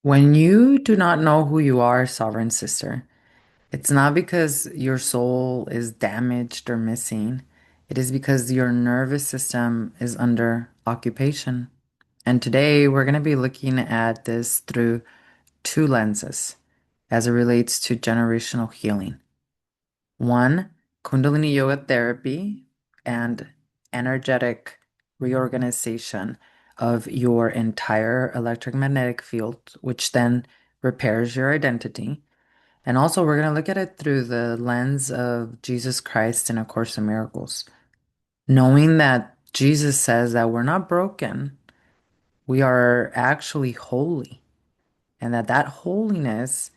When you do not know who you are, sovereign sister, it's not because your soul is damaged or missing. It is because your nervous system is under occupation. And today we're going to be looking at this through two lenses as it relates to generational healing. One, Kundalini Yoga Therapy and energetic reorganization of your entire electromagnetic field, which then repairs your identity. And also, we're going to look at it through the lens of Jesus Christ in A Course in Miracles, knowing that Jesus says that we're not broken, we are actually holy, and that holiness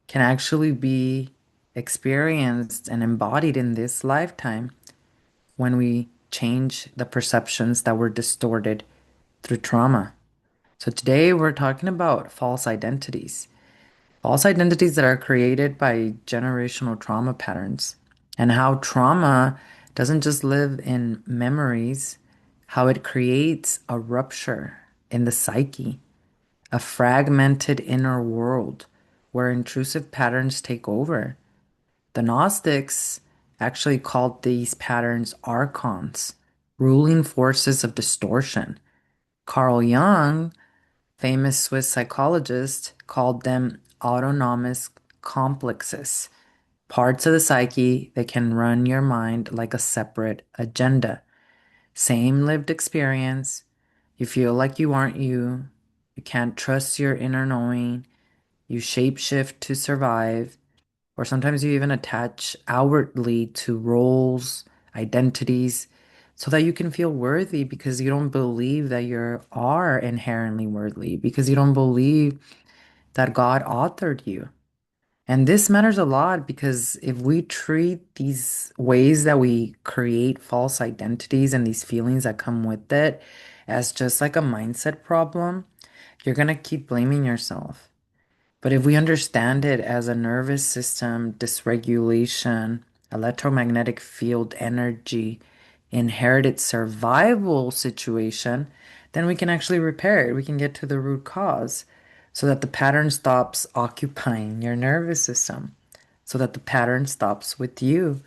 can actually be experienced and embodied in this lifetime when we change the perceptions that were distorted through trauma. So today we're talking about false identities that are created by generational trauma patterns, and how trauma doesn't just live in memories, how it creates a rupture in the psyche, a fragmented inner world where intrusive patterns take over. The Gnostics actually called these patterns Archons, ruling forces of distortion. Carl Jung, famous Swiss psychologist, called them autonomous complexes, parts of the psyche that can run your mind like a separate agenda. Same lived experience. You feel like you aren't you. You can't trust your inner knowing. You shapeshift to survive. Or sometimes you even attach outwardly to roles, identities, so that you can feel worthy because you don't believe that you are inherently worthy, because you don't believe that God authored you. And this matters a lot because if we treat these ways that we create false identities and these feelings that come with it as just like a mindset problem, you're going to keep blaming yourself. But if we understand it as a nervous system dysregulation, electromagnetic field energy, inherited survival situation, then we can actually repair it. We can get to the root cause so that the pattern stops occupying your nervous system, so that the pattern stops with you,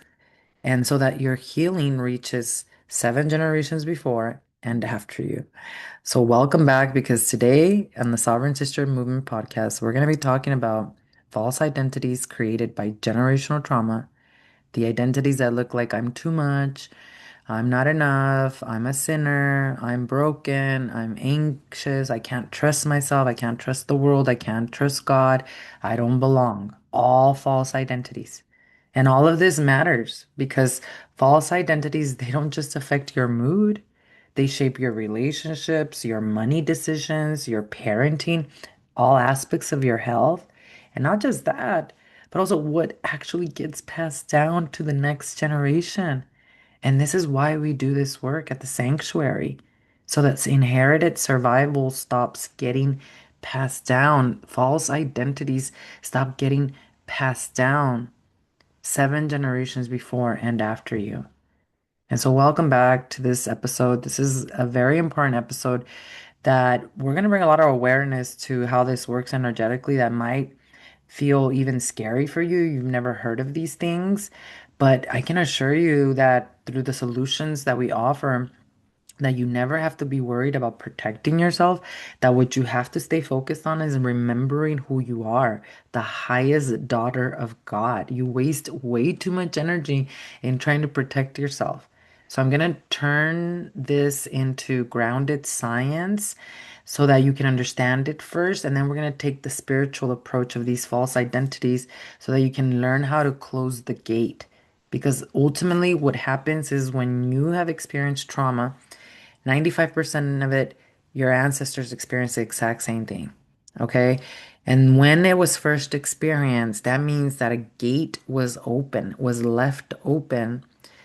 and so that your healing reaches seven generations before and after you. So, welcome back because today on the Sovereign Sister Movement podcast, we're going to be talking about false identities created by generational trauma, the identities that look like I'm too much, I'm not enough, I'm a sinner, I'm broken, I'm anxious, I can't trust myself, I can't trust the world, I can't trust God, I don't belong. All false identities. And all of this matters because false identities, they don't just affect your mood, they shape your relationships, your money decisions, your parenting, all aspects of your health. And not just that, but also what actually gets passed down to the next generation. And this is why we do this work at the sanctuary, so that inherited survival stops getting passed down, false identities stop getting passed down seven generations before and after you. And so, welcome back to this episode. This is a very important episode that we're going to bring a lot of awareness to how this works energetically that might feel even scary for you. You've never heard of these things, but I can assure you that through the solutions that we offer, that you never have to be worried about protecting yourself, that what you have to stay focused on is remembering who you are, the highest daughter of God. You waste way too much energy in trying to protect yourself. So I'm going to turn this into grounded science so that you can understand it first, and then we're going to take the spiritual approach of these false identities so that you can learn how to close the gate. Because ultimately, what happens is when you have experienced trauma, 95% of it, your ancestors experienced the exact same thing. Okay. And when it was first experienced, that means that a gate was open, was left open,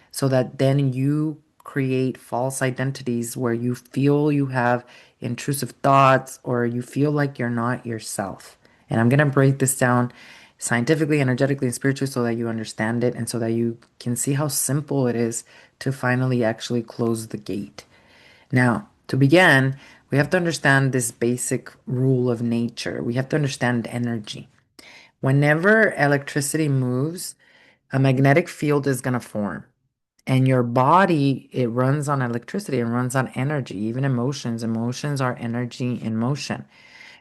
so that then you create false identities where you feel you have intrusive thoughts or you feel like you're not yourself. And I'm going to break this down scientifically, energetically, and spiritually so that you understand it and so that you can see how simple it is to finally actually close the gate. Now, to begin, We have to understand this basic rule of nature. We have to understand energy. Whenever electricity moves, a magnetic field is going to form. And your body, it runs on electricity, it runs on energy, even emotions. Emotions are energy in motion.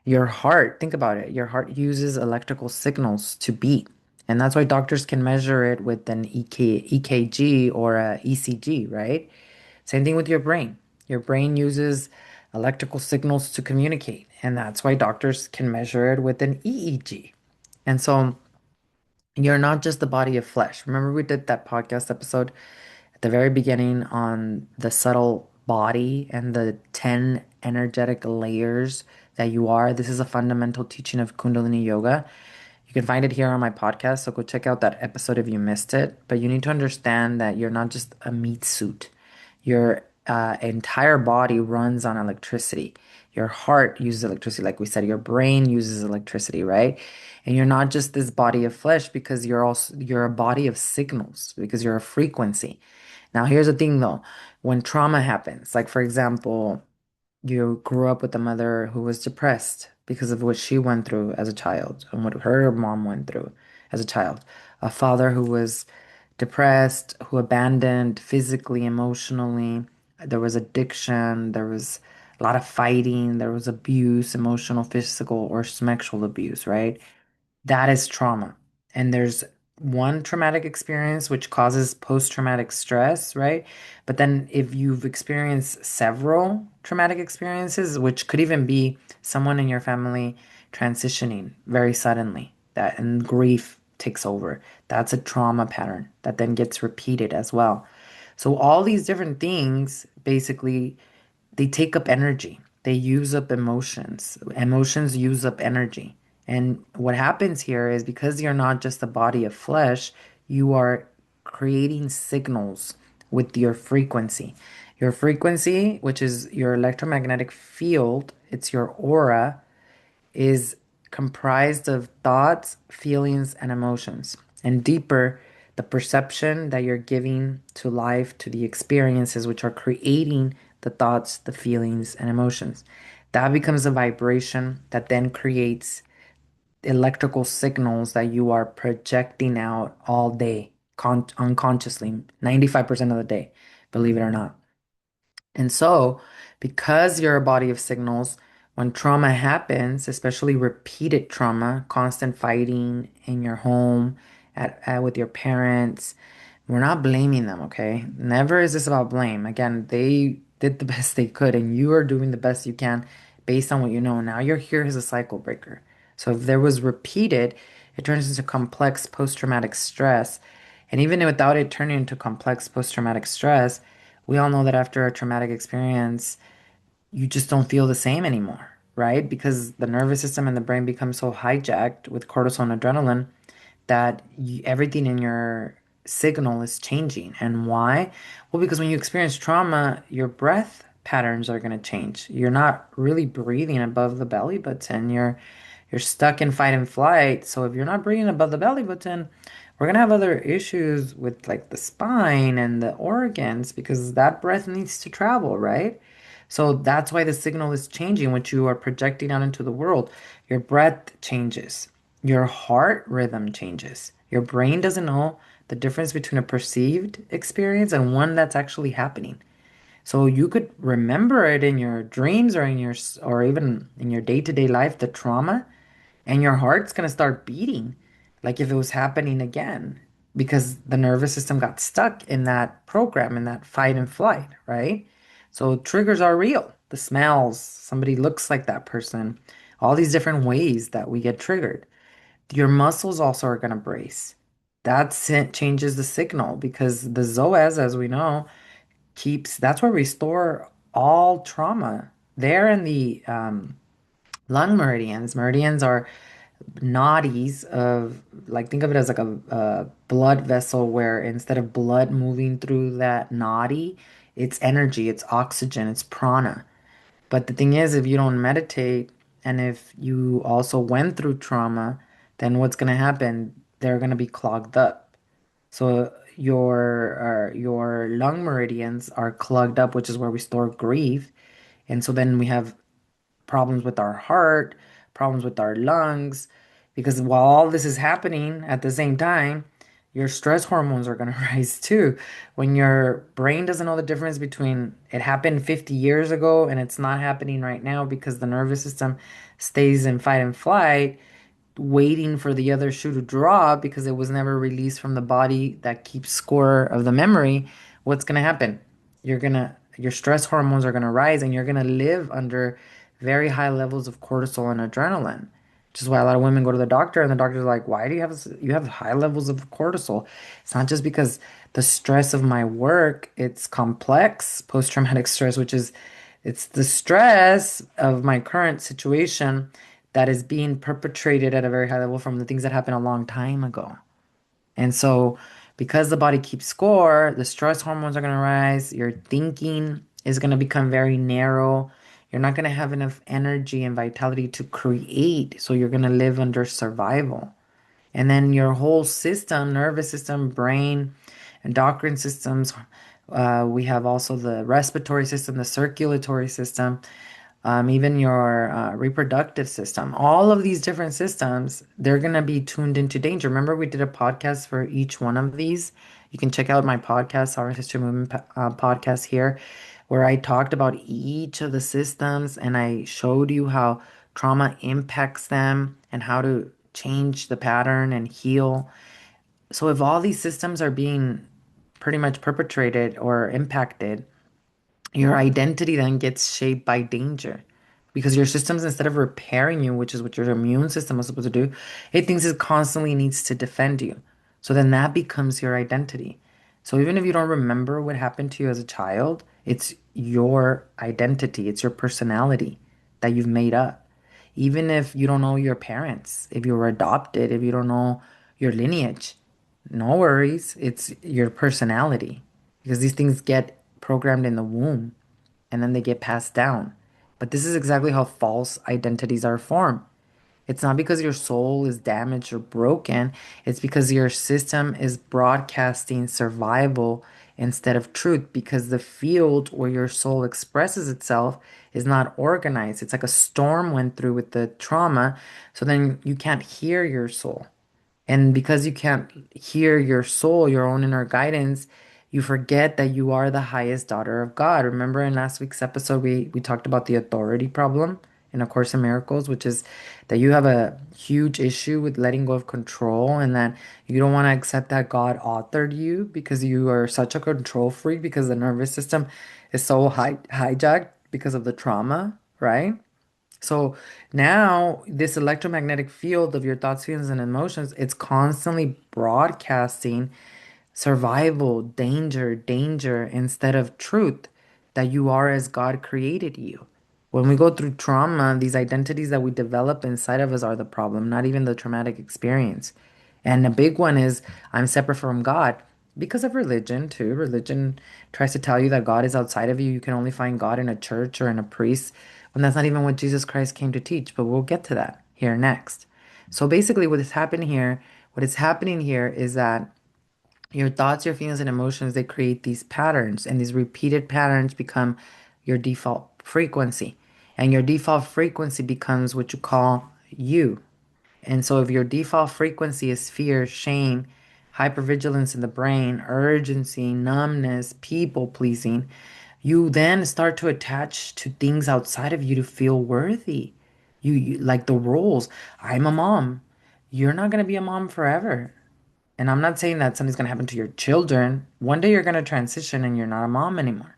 Your heart, think about it, your heart uses electrical signals to beat. And that's why doctors can measure it with an EKG or a ECG, right? Same thing with your brain. Your brain uses electrical signals to communicate. And that's why doctors can measure it with an EEG. And so you're not just the body of flesh. Remember, we did that podcast episode at the very beginning on the subtle body and the 10 energetic layers that you are. This is a fundamental teaching of Kundalini Yoga. You can find it here on my podcast, so go check out that episode if you missed it. But you need to understand that you're not just a meat suit. Your entire body runs on electricity. Your heart uses electricity, like we said. Your brain uses electricity, right? And you're not just this body of flesh because you're a body of signals because you're a frequency. Now, here's the thing though. When trauma happens, like for example, you grew up with a mother who was depressed because of what she went through as a child and what her mom went through as a child. A father who was depressed, who abandoned physically, emotionally. There was addiction, there was a lot of fighting, there was abuse, emotional, physical, or sexual abuse, right? That is trauma. And there's one traumatic experience which causes post-traumatic stress, right? But then if you've experienced several traumatic experiences, which could even be someone in your family transitioning very suddenly, that and grief takes over. That's a trauma pattern that then gets repeated as well. So all these different things basically they take up energy. They use up emotions. Emotions use up energy. And what happens here is because you're not just a body of flesh, you are creating signals with your frequency. Your frequency, which is your electromagnetic field, it's your aura, is comprised of thoughts, feelings, and emotions. And deeper, the perception that you're giving to life, to the experiences which are creating the thoughts, the feelings, and emotions. That becomes a vibration that then creates electrical signals that you are projecting out all day, unconsciously, 95% of the day, believe it or not. And so, because you're a body of signals, when trauma happens, especially repeated trauma, constant fighting in your home, with your parents, we're not blaming them, okay? Never is this about blame. Again, they did the best they could, and you are doing the best you can based on what you know. Now you're here as a cycle breaker. So if there was repeated, it turns into complex post-traumatic stress. And even without it turning into complex post-traumatic stress, we all know that after a traumatic experience, you just don't feel the same anymore, right? Because the nervous system and the brain become so hijacked with cortisol and adrenaline that everything in your signal is changing. And why? Well, because when you experience trauma, your breath patterns are going to change. You're not really breathing above the belly button. You're stuck in fight and flight. So if you're not breathing above the belly button, we're going to have other issues with like the spine and the organs because that breath needs to travel, right? So that's why the signal is changing, which you are projecting out into the world. Your breath changes. Your heart rhythm changes. Your brain doesn't know the difference between a perceived experience and one that's actually happening. So you could remember it in your dreams or or even in your day-to-day life, the trauma, and your heart's gonna start beating like if it was happening again because the nervous system got stuck in that program in that fight and flight, right? So triggers are real. The smells, somebody looks like that person, all these different ways that we get triggered. Your muscles also are gonna brace. Changes the signal because the zoas, as we know, keeps that's where we store all trauma. There in the lung meridians. Meridians are nadis of like think of it as like a blood vessel where instead of blood moving through that nadi, it's energy, it's oxygen, it's prana. But the thing is, if you don't meditate and if you also went through trauma, then what's going to happen? They're going to be clogged up. So your lung meridians are clogged up, which is where we store grief. And so then we have problems with our heart, problems with our lungs, because while all this is happening at the same time, your stress hormones are going to rise too. When your brain doesn't know the difference between it happened 50 years ago and it's not happening right now because the nervous system stays in fight and flight, waiting for the other shoe to drop because it was never released from the body that keeps score of the memory, what's going to happen? Your stress hormones are going to rise and you're going to live under very high levels of cortisol and adrenaline. Which is why a lot of women go to the doctor and the doctor's like, "Why do you have high levels of cortisol?" It's not just because the stress of my work, it's complex post-traumatic stress, which is it's the stress of my current situation that is being perpetrated at a very high level from the things that happened a long time ago. And so, because the body keeps score, the stress hormones are going to rise, your thinking is going to become very narrow. You're not going to have enough energy and vitality to create. So, you're going to live under survival. And then your whole system, nervous system, brain, endocrine systems, we have also the respiratory system, the circulatory system, even your reproductive system, all of these different systems, they're going to be tuned into danger. Remember, we did a podcast for each one of these. You can check out my podcast, our History Movement podcast here, where I talked about each of the systems and I showed you how trauma impacts them and how to change the pattern and heal. So, if all these systems are being pretty much perpetrated or impacted, your identity then gets shaped by danger because your systems, instead of repairing you, which is what your immune system is supposed to do, it thinks it constantly needs to defend you. So then that becomes your identity. So even if you don't remember what happened to you as a child, it's your identity, it's your personality that you've made up. Even if you don't know your parents, if you were adopted, if you don't know your lineage, no worries. It's your personality because these things get programmed in the womb and then they get passed down. But this is exactly how false identities are formed. It's not because your soul is damaged or broken, it's because your system is broadcasting survival instead of truth because the field where your soul expresses itself is not organized. It's like a storm went through with the trauma, so then you can't hear your soul. And because you can't hear your soul, your own inner guidance, you forget that you are the highest daughter of God. Remember in last week's episode, we talked about the authority problem in A Course in Miracles, which is that you have a huge issue with letting go of control and that you don't want to accept that God authored you because you are such a control freak because the nervous system is so hijacked because of the trauma, right? So now this electromagnetic field of your thoughts, feelings, and emotions, it's constantly broadcasting survival, danger, danger, instead of truth that you are as God created you. When we go through trauma, these identities that we develop inside of us are the problem, not even the traumatic experience. And a big one is I'm separate from God because of religion, too. Religion tries to tell you that God is outside of you. You can only find God in a church or in a priest, when that's not even what Jesus Christ came to teach. But we'll get to that here next. So basically, what is happening here is that your thoughts, your feelings, and emotions, they create these patterns, and these repeated patterns become your default frequency. And your default frequency becomes what you call you. And so if your default frequency is fear, shame, hypervigilance in the brain, urgency, numbness, people pleasing, you then start to attach to things outside of you to feel worthy. You like the roles. I'm a mom. You're not going to be a mom forever. And I'm not saying that something's going to happen to your children. One day you're going to transition and you're not a mom anymore.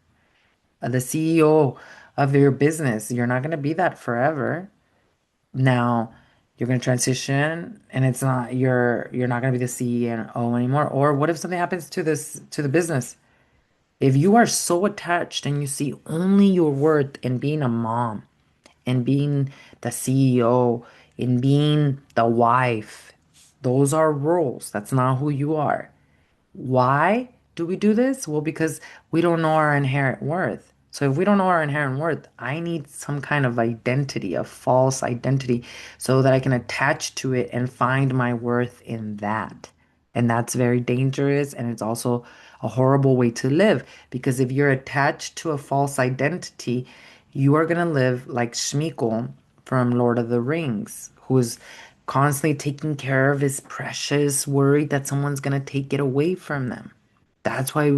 The CEO of your business, you're not going to be that forever. Now you're going to transition and you're not going to be the CEO anymore. Or what if something happens to the business? If you are so attached and you see only your worth in being a mom, in being the CEO, in being the wife, those are roles. That's not who you are. Why do we do this? Well, because we don't know our inherent worth. So if we don't know our inherent worth, I need some kind of identity, a false identity, so that I can attach to it and find my worth in that. And that's very dangerous. And it's also a horrible way to live because if you're attached to a false identity, you are going to live like Schmeagol from Lord of the Rings, who's constantly taking care of his precious, worried that someone's going to take it away from them. That's why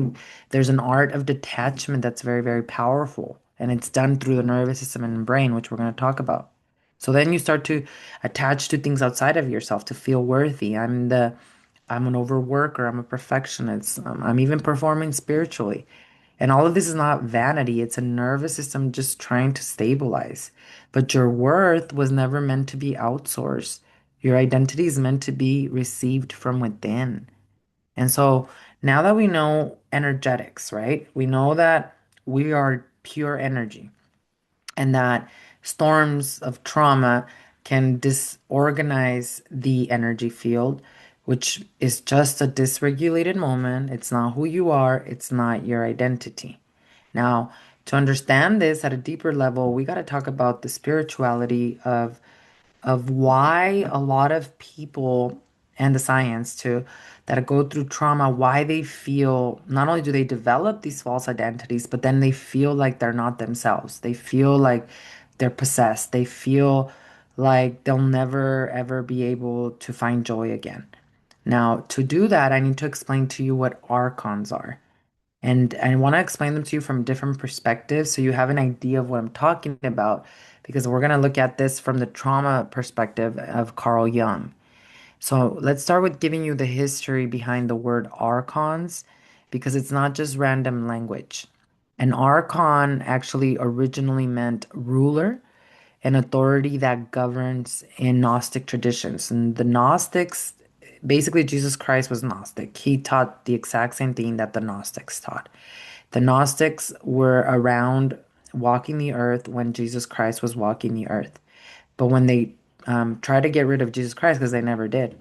there's an art of detachment that's very, very powerful. And it's done through the nervous system and brain, which we're going to talk about. So then you start to attach to things outside of yourself to feel worthy. I'm an overworker. I'm a perfectionist. I'm even performing spiritually. And all of this is not vanity. It's a nervous system just trying to stabilize. But your worth was never meant to be outsourced. Your identity is meant to be received from within. And so now that we know energetics, right? We know that we are pure energy and that storms of trauma can disorganize the energy field, which is just a dysregulated moment. It's not who you are, it's not your identity. Now, to understand this at a deeper level, we got to talk about the spirituality of why a lot of people and the science too that go through trauma, why they feel not only do they develop these false identities, but then they feel like they're not themselves. They feel like they're possessed. They feel like they'll never ever be able to find joy again. Now, to do that, I need to explain to you what archons are. And I want to explain them to you from different perspectives so you have an idea of what I'm talking about because we're going to look at this from the trauma perspective of Carl Jung. So let's start with giving you the history behind the word archons because it's not just random language. An archon actually originally meant ruler, an authority that governs in Gnostic traditions. And the Gnostics, basically, Jesus Christ was Gnostic. He taught the exact same thing that the Gnostics taught. The Gnostics were around walking the earth when Jesus Christ was walking the earth. But when they tried to get rid of Jesus Christ, because they never did,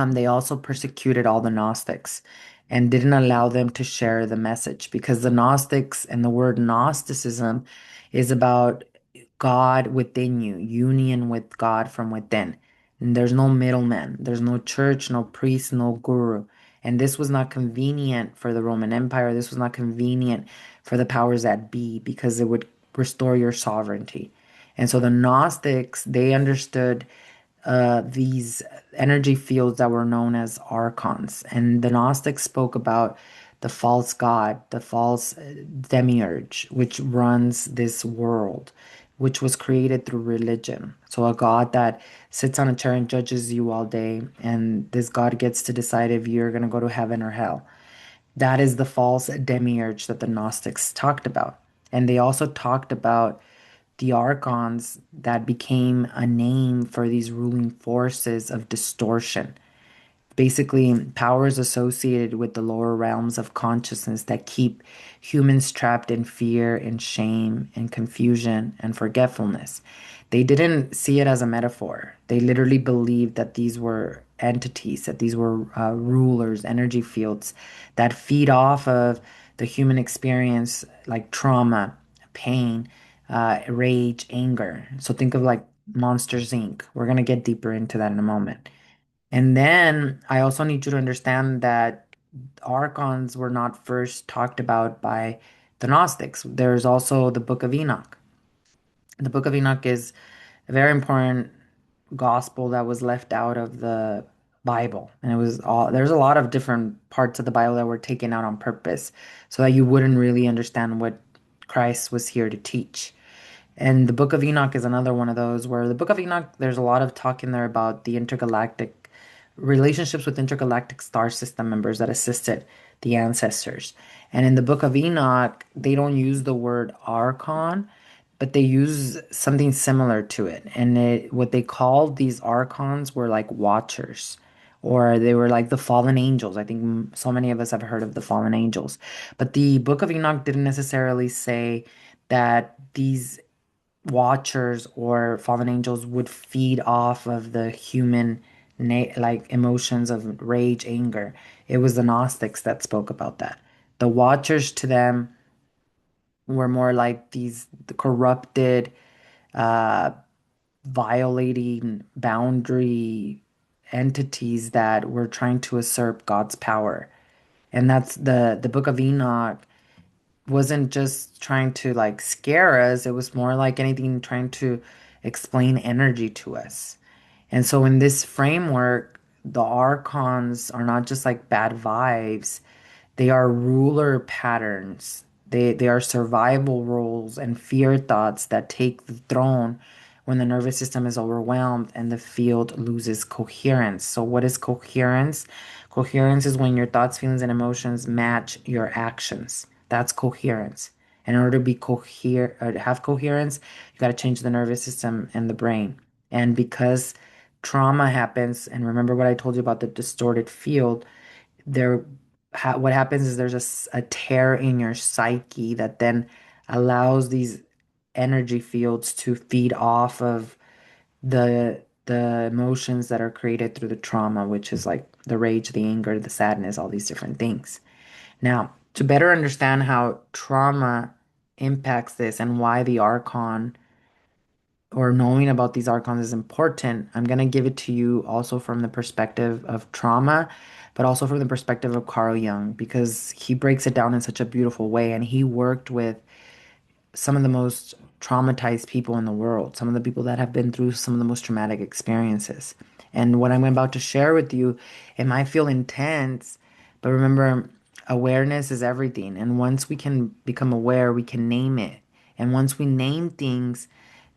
they also persecuted all the Gnostics and didn't allow them to share the message because the Gnostics and the word Gnosticism is about God within you, union with God from within. And there's no middleman, there's no church, no priest, no guru. And this was not convenient for the Roman Empire. This was not convenient for the powers that be because it would restore your sovereignty. And so the Gnostics, they understood these energy fields that were known as archons. And the Gnostics spoke about the false god, the false demiurge, which runs this world, which was created through religion. So a god that sits on a chair and judges you all day, and this god gets to decide if you're going to go to heaven or hell. That is the false demiurge that the Gnostics talked about. And they also talked about the archons that became a name for these ruling forces of distortion. Basically, powers associated with the lower realms of consciousness that keep humans trapped in fear and shame and confusion and forgetfulness. They didn't see it as a metaphor. They literally believed that these were entities, that these were rulers, energy fields that feed off of the human experience, like trauma, pain, rage, anger. So think of like Monsters Inc. We're going to get deeper into that in a moment. And then I also need you to understand that archons were not first talked about by the Gnostics. There's also the Book of Enoch. The Book of Enoch is a very important gospel that was left out of the Bible. And it was all there's a lot of different parts of the Bible that were taken out on purpose so that you wouldn't really understand what Christ was here to teach. And the Book of Enoch is another one of those where the Book of Enoch, there's a lot of talk in there about the intergalactic relationships with intergalactic star system members that assisted the ancestors. And in the Book of Enoch, they don't use the word archon, but they use something similar to it. And what they called these archons were like watchers, or they were like the fallen angels. I think so many of us have heard of the fallen angels. But the Book of Enoch didn't necessarily say that these watchers or fallen angels would feed off of the human like emotions of rage, anger. It was the Gnostics that spoke about that. The watchers to them were more like these corrupted, uh, violating boundary entities that were trying to usurp God's power. And that's the Book of Enoch wasn't just trying to like scare us, it was more like anything trying to explain energy to us. And so in this framework, the archons are not just like bad vibes, they are ruler patterns. They are survival roles and fear thoughts that take the throne when the nervous system is overwhelmed and the field loses coherence. So, what is coherence? Coherence is when your thoughts, feelings, and emotions match your actions. That's coherence. And in order to be have coherence, you got to change the nervous system and the brain. And because trauma happens, and remember what I told you about the distorted field, there what happens is there's a tear in your psyche that then allows these energy fields to feed off of the emotions that are created through the trauma, which is like the rage, the anger, the sadness, all these different things. Now, to better understand how trauma impacts this and why the archon or knowing about these archons is important, I'm going to give it to you also from the perspective of trauma, but also from the perspective of Carl Jung, because he breaks it down in such a beautiful way. And he worked with some of the most traumatized people in the world, some of the people that have been through some of the most traumatic experiences. And what I'm about to share with you, it might feel intense, but remember, awareness is everything. And once we can become aware, we can name it. And once we name things,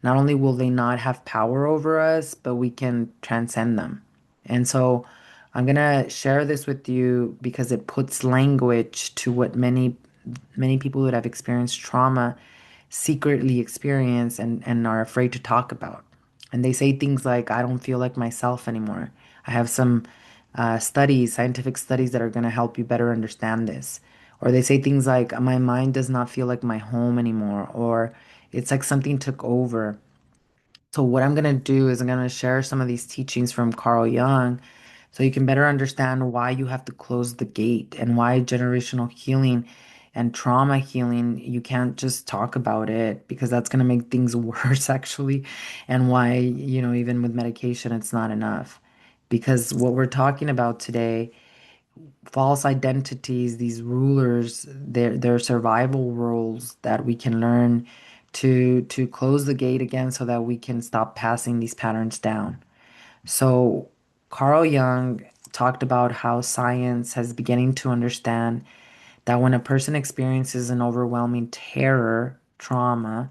not only will they not have power over us, but we can transcend them. And so I'm going to share this with you because it puts language to what many people that have experienced trauma secretly experience and are afraid to talk about. And they say things like, I don't feel like myself anymore. I have some scientific studies that are going to help you better understand this. Or they say things like, my mind does not feel like my home anymore. Or it's like something took over. So, what I'm going to do is I'm going to share some of these teachings from Carl Jung so you can better understand why you have to close the gate and why generational healing and trauma healing, you can't just talk about it because that's going to make things worse, actually. And why, even with medication, it's not enough. Because what we're talking about today, false identities, these rulers, their survival roles that we can learn to close the gate again so that we can stop passing these patterns down. So Carl Jung talked about how science has beginning to understand that when a person experiences an overwhelming terror, trauma,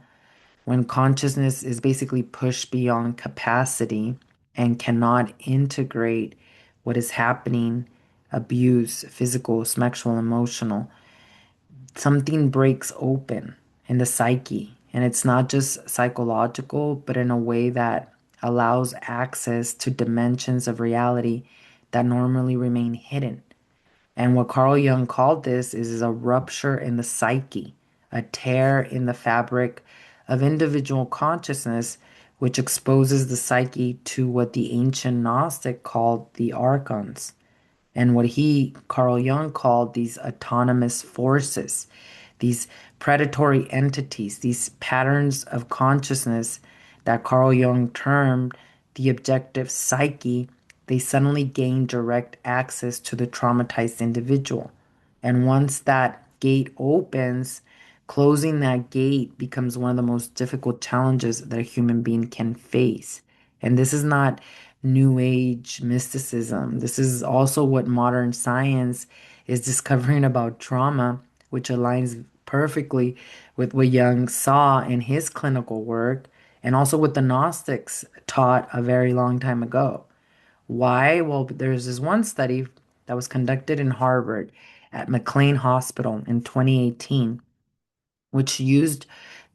when consciousness is basically pushed beyond capacity and cannot integrate what is happening, abuse, physical, sexual, emotional, something breaks open in the psyche. And it's not just psychological, but in a way that allows access to dimensions of reality that normally remain hidden. And what Carl Jung called this is a rupture in the psyche, a tear in the fabric of individual consciousness, which exposes the psyche to what the ancient Gnostic called the Archons, and what Carl Jung, called these autonomous forces, these predatory entities, these patterns of consciousness that Carl Jung termed the objective psyche. They suddenly gain direct access to the traumatized individual. And once that gate opens, closing that gate becomes one of the most difficult challenges that a human being can face. And this is not New Age mysticism. This is also what modern science is discovering about trauma, which aligns perfectly with what Jung saw in his clinical work and also what the Gnostics taught a very long time ago. Why? Well, there's this one study that was conducted in Harvard at McLean Hospital in 2018, which used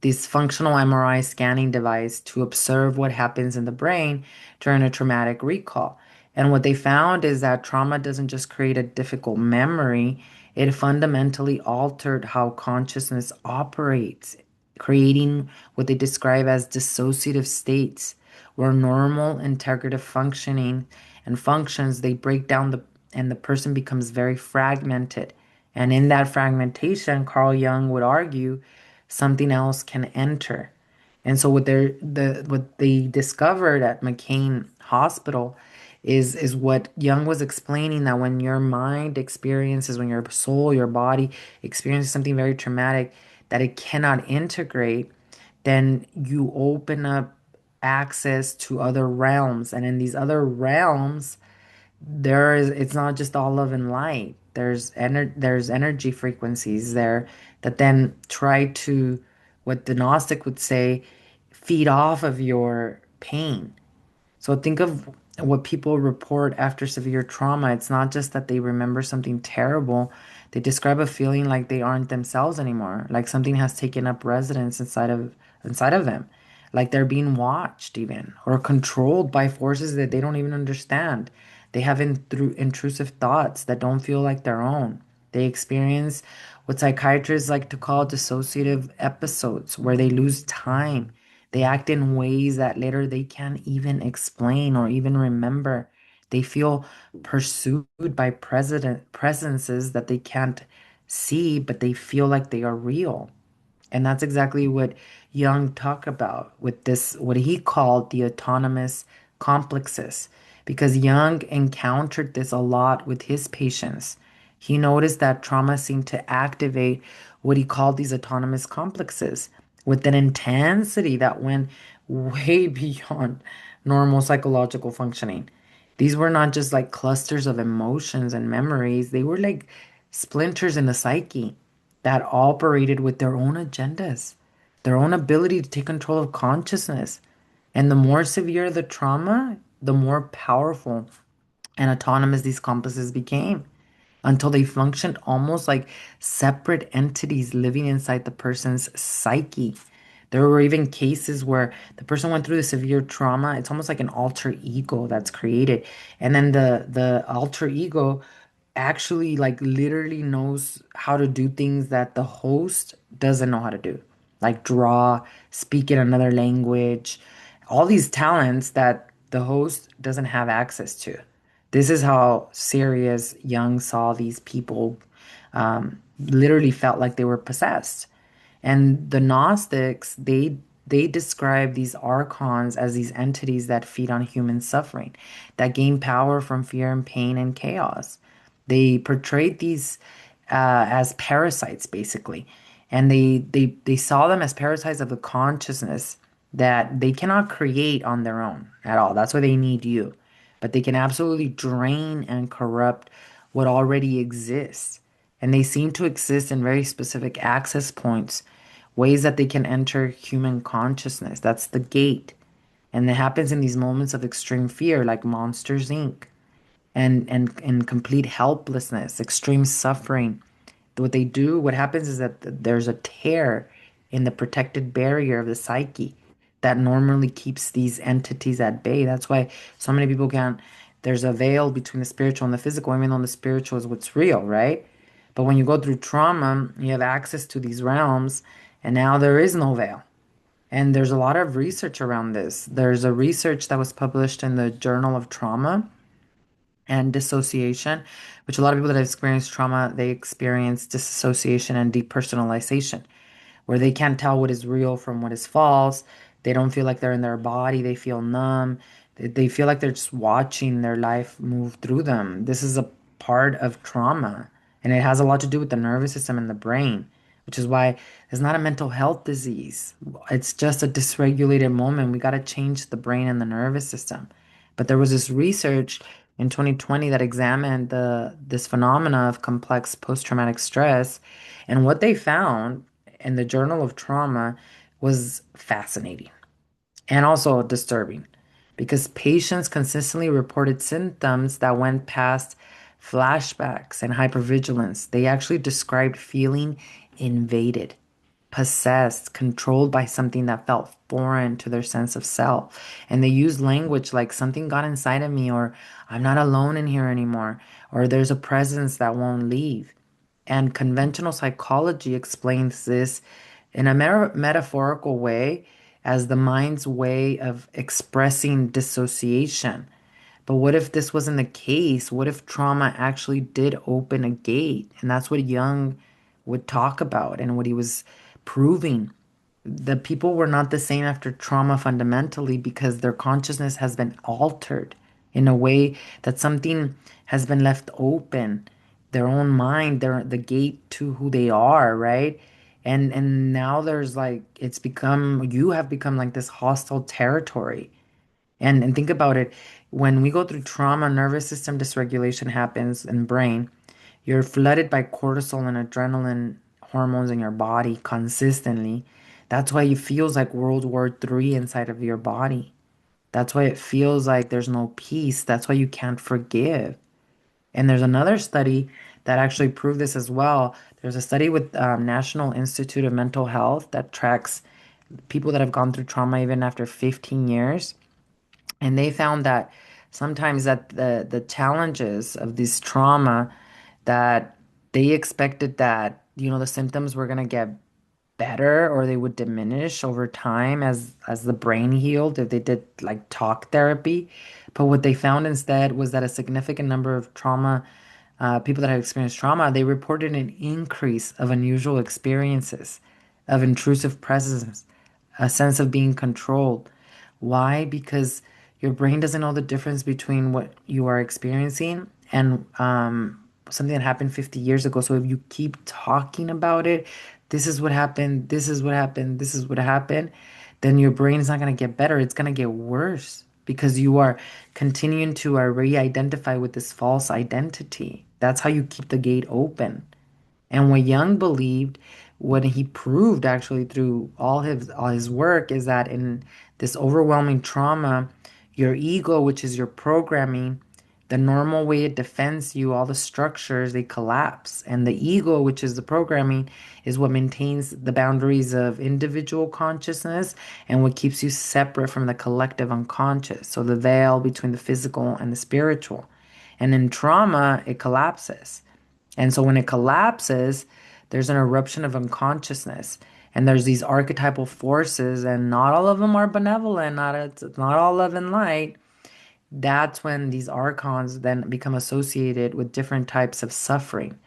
this functional MRI scanning device to observe what happens in the brain during a traumatic recall. And what they found is that trauma doesn't just create a difficult memory, it fundamentally altered how consciousness operates, creating what they describe as dissociative states, where normal integrative functioning and functions they break down and the person becomes very fragmented. And in that fragmentation, Carl Jung would argue something else can enter. And so what they discovered at McCain Hospital is what Jung was explaining, that when your mind experiences, when your soul, your body experiences something very traumatic that it cannot integrate, then you open up access to other realms. And in these other realms, it's not just all love and light. There's energy frequencies there that then try to, what the Gnostic would say, feed off of your pain. So think of what people report after severe trauma. It's not just that they remember something terrible. They describe a feeling like they aren't themselves anymore, like something has taken up residence inside of them, like they're being watched even or controlled by forces that they don't even understand. They have through intrusive thoughts that don't feel like their own. They experience what psychiatrists like to call dissociative episodes, where they lose time. They act in ways that later they can't even explain or even remember. They feel pursued by presences that they can't see, but they feel like they are real. And that's exactly what Jung talked about with this, what he called the autonomous complexes, because Jung encountered this a lot with his patients. He noticed that trauma seemed to activate what he called these autonomous complexes with an intensity that went way beyond normal psychological functioning. These were not just like clusters of emotions and memories, they were like splinters in the psyche that operated with their own agendas, their own ability to take control of consciousness. And the more severe the trauma, the more powerful and autonomous these complexes became, until they functioned almost like separate entities living inside the person's psyche. There were even cases where the person went through the severe trauma. It's almost like an alter ego that's created. And then the alter ego actually like literally knows how to do things that the host doesn't know how to do. Like draw, speak in another language, all these talents that the host doesn't have access to. This is how serious Jung saw these people, literally felt like they were possessed. And the Gnostics, they describe these archons as these entities that feed on human suffering, that gain power from fear and pain and chaos. They portrayed these as parasites, basically, and they saw them as parasites of the consciousness that they cannot create on their own at all. That's why they need you, but they can absolutely drain and corrupt what already exists. And they seem to exist in very specific access points, ways that they can enter human consciousness. That's the gate. And it happens in these moments of extreme fear, like Monsters Inc. And complete helplessness, extreme suffering. What they do, what happens is that there's a tear in the protected barrier of the psyche that normally keeps these entities at bay. That's why so many people can't, there's a veil between the spiritual and the physical, even though the spiritual is what's real, right? But when you go through trauma, you have access to these realms, and now there is no veil. And there's a lot of research around this. There's a research that was published in the Journal of Trauma and Dissociation, which a lot of people that have experienced trauma, they experience dissociation and depersonalization, where they can't tell what is real from what is false. They don't feel like they're in their body. They feel numb. They feel like they're just watching their life move through them. This is a part of trauma, and it has a lot to do with the nervous system and the brain, which is why it's not a mental health disease. It's just a dysregulated moment. We got to change the brain and the nervous system. But there was this research in 2020 that examined this phenomena of complex post-traumatic stress, and what they found in the Journal of Trauma was fascinating and also disturbing, because patients consistently reported symptoms that went past flashbacks and hypervigilance. They actually described feeling invaded, possessed, controlled by something that felt foreign to their sense of self. And they used language like something got inside of me, or I'm not alone in here anymore, or there's a presence that won't leave. And conventional psychology explains this in a metaphorical way as the mind's way of expressing dissociation. But what if this wasn't the case? What if trauma actually did open a gate? And that's what Jung would talk about and what he was proving. The people were not the same after trauma fundamentally because their consciousness has been altered. in a way that something has been left open, their own mind, their the gate to who they are, right? And now there's like it's become you have become like this hostile territory. And think about it, when we go through trauma, nervous system dysregulation happens in brain. You're flooded by cortisol and adrenaline hormones in your body consistently. That's why it feels like World War III inside of your body. That's why it feels like there's no peace. That's why you can't forgive. And there's another study that actually proved this as well. There's a study with National Institute of Mental Health that tracks people that have gone through trauma even after 15 years. And they found that sometimes that the challenges of this trauma that they expected that, the symptoms were going to get better or they would diminish over time as the brain healed if they did like talk therapy. But what they found instead was that a significant number of trauma people that had experienced trauma, they reported an increase of unusual experiences, of intrusive presence, a sense of being controlled. Why? Because your brain doesn't know the difference between what you are experiencing and something that happened 50 years ago. So if you keep talking about it, this is what happened, this is what happened, this is what happened, then your brain is not going to get better. It's going to get worse because you are continuing to re-identify with this false identity. That's how you keep the gate open. And what Jung believed, what he proved actually through all his work, is that in this overwhelming trauma, your ego, which is your programming, the normal way it defends you, all the structures, they collapse. And the ego, which is the programming, is what maintains the boundaries of individual consciousness and what keeps you separate from the collective unconscious. So the veil between the physical and the spiritual. And in trauma, it collapses. And so when it collapses, there's an eruption of unconsciousness. And there's these archetypal forces, and not all of them are benevolent, it's not all love and light. That's when these archons then become associated with different types of suffering.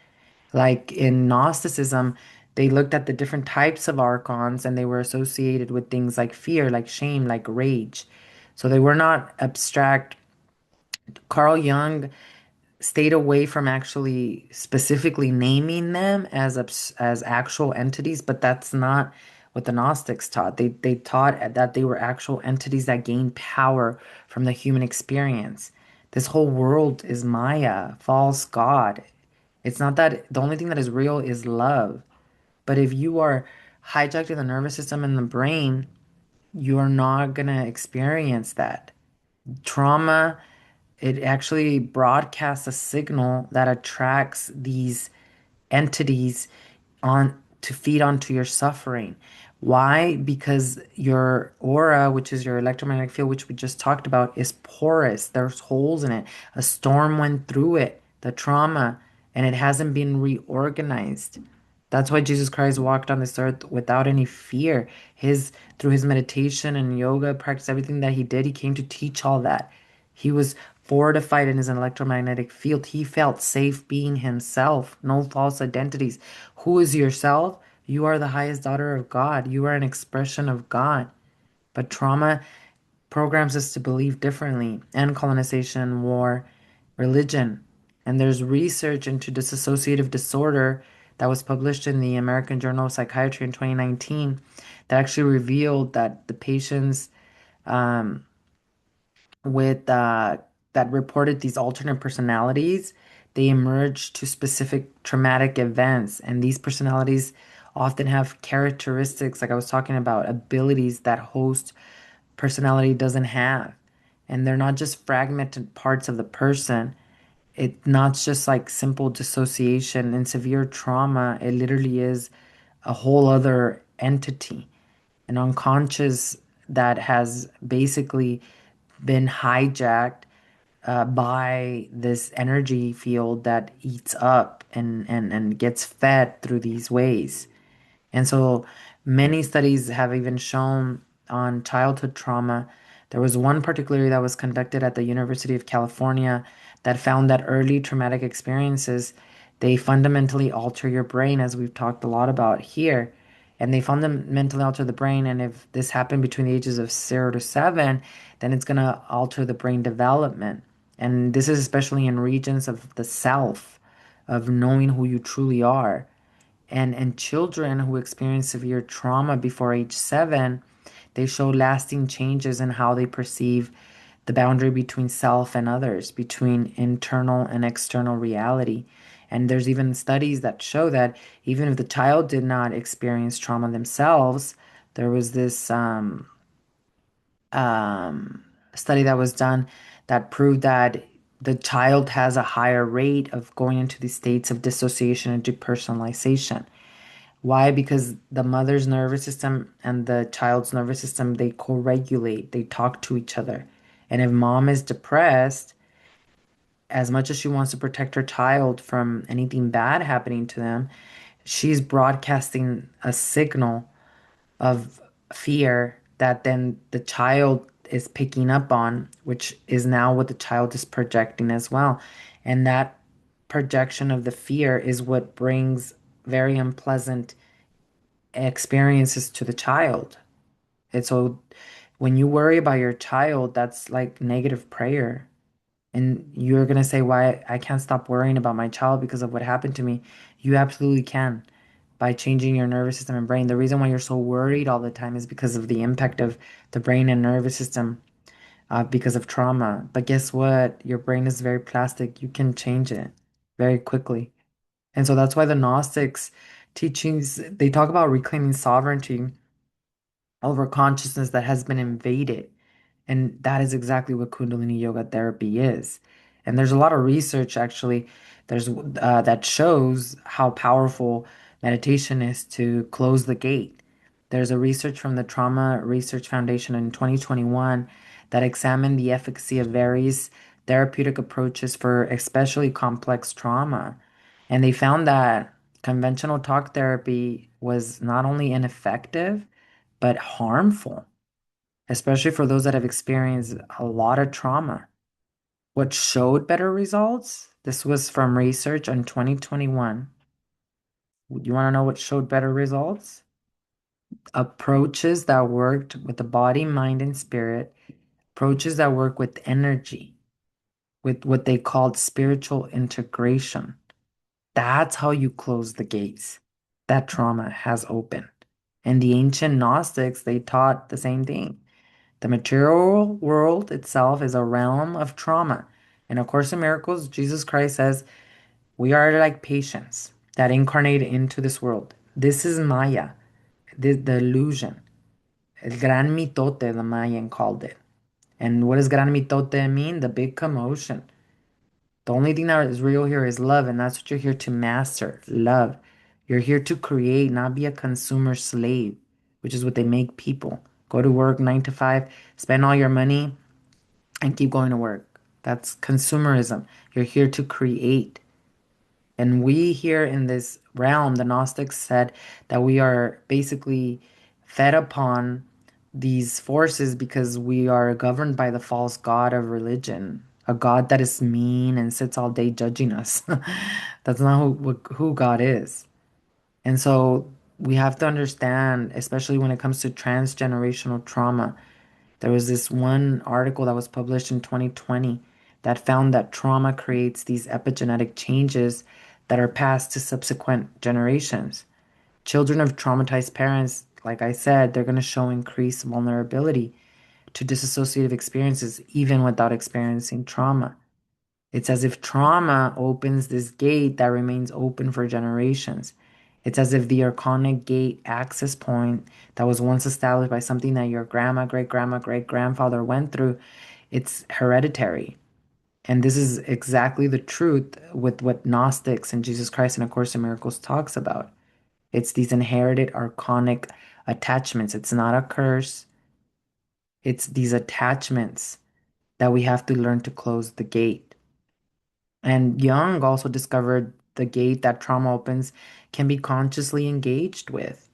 Like in Gnosticism, they looked at the different types of archons and they were associated with things like fear, like shame, like rage. So they were not abstract. Carl Jung stayed away from actually specifically naming them as actual entities, but that's not what the Gnostics taught. They taught that they were actual entities that gain power from the human experience. This whole world is Maya, false God. It's not that the only thing that is real is love. But if you are hijacking the nervous system and the brain, you're not gonna experience that. Trauma, it actually broadcasts a signal that attracts these entities on to feed onto your suffering. Why? Because your aura, which is your electromagnetic field, which we just talked about, is porous. There's holes in it. A storm went through it, the trauma, and it hasn't been reorganized. That's why Jesus Christ walked on this earth without any fear. Through his meditation and yoga practice, everything that he did, he came to teach all that. He was fortified in his electromagnetic field. He felt safe being himself, no false identities. Who is yourself? You are the highest daughter of God. You are an expression of God. But trauma programs us to believe differently, and colonization, war, religion. And there's research into dissociative disorder that was published in the American Journal of Psychiatry in 2019 that actually revealed that the patients um, with that reported these alternate personalities, they emerge to specific traumatic events, and these personalities often have characteristics, like I was talking about, abilities that host personality doesn't have. And they're not just fragmented parts of the person. It's not just like simple dissociation. In severe trauma, it literally is a whole other entity, an unconscious that has basically been hijacked by this energy field that eats up and gets fed through these ways. And so many studies have even shown on childhood trauma. There was one particularly that was conducted at the University of California that found that early traumatic experiences, they fundamentally alter your brain, as we've talked a lot about here. And they fundamentally alter the brain. And if this happened between the ages of 0 to 7, then it's going to alter the brain development. And this is especially in regions of the self, of knowing who you truly are. And children who experience severe trauma before age 7, they show lasting changes in how they perceive the boundary between self and others, between internal and external reality. And there's even studies that show that even if the child did not experience trauma themselves, there was this study that was done that proved that the child has a higher rate of going into these states of dissociation and depersonalization. Why? Because the mother's nervous system and the child's nervous system, they co-regulate, they talk to each other. And if mom is depressed, as much as she wants to protect her child from anything bad happening to them, she's broadcasting a signal of fear that then the child is picking up on, which is now what the child is projecting as well. And that projection of the fear is what brings very unpleasant experiences to the child. And so when you worry about your child, that's like negative prayer. And you're going to say, why I can't stop worrying about my child because of what happened to me. You absolutely can by changing your nervous system and brain. The reason why you're so worried all the time is because of the impact of the brain and nervous system because of trauma. But guess what? Your brain is very plastic. You can change it very quickly. And so that's why the Gnostics teachings, they talk about reclaiming sovereignty over consciousness that has been invaded. And that is exactly what Kundalini Yoga Therapy is. And there's a lot of research actually that shows how powerful meditation is to close the gate. There's a research from the Trauma Research Foundation in 2021 that examined the efficacy of various therapeutic approaches for especially complex trauma. And they found that conventional talk therapy was not only ineffective, but harmful, especially for those that have experienced a lot of trauma. What showed better results? This was from research in 2021. You want to know what showed better results? Approaches that worked with the body, mind, and spirit, approaches that work with energy, with what they called spiritual integration. That's how you close the gates that trauma has opened. And the ancient Gnostics, they taught the same thing. The material world itself is a realm of trauma. In A Course in Miracles, Jesus Christ says, we are like patients that incarnate into this world. This is Maya, the illusion. El gran mitote, the Mayan called it. And what does gran mitote mean? The big commotion. The only thing that is real here is love, and that's what you're here to master. Love. You're here to create, not be a consumer slave, which is what they make people. Go to work 9 to 5, spend all your money, and keep going to work. That's consumerism. You're here to create. And we here in this realm, the Gnostics said that we are basically fed upon these forces because we are governed by the false god of religion, a god that is mean and sits all day judging us. That's not who God is. And so we have to understand, especially when it comes to transgenerational trauma. There was this one article that was published in 2020 that found that trauma creates these epigenetic changes that are passed to subsequent generations. Children of traumatized parents, like I said, they're going to show increased vulnerability to dissociative experiences even without experiencing trauma. It's as if trauma opens this gate that remains open for generations. It's as if the archonic gate access point that was once established by something that your grandma, great grandma, great grandfather went through, it's hereditary. And this is exactly the truth with what Gnostics and Jesus Christ in A Course in Miracles talks about. It's these inherited archonic attachments. It's not a curse. It's these attachments that we have to learn to close the gate. And Jung also discovered the gate that trauma opens can be consciously engaged with.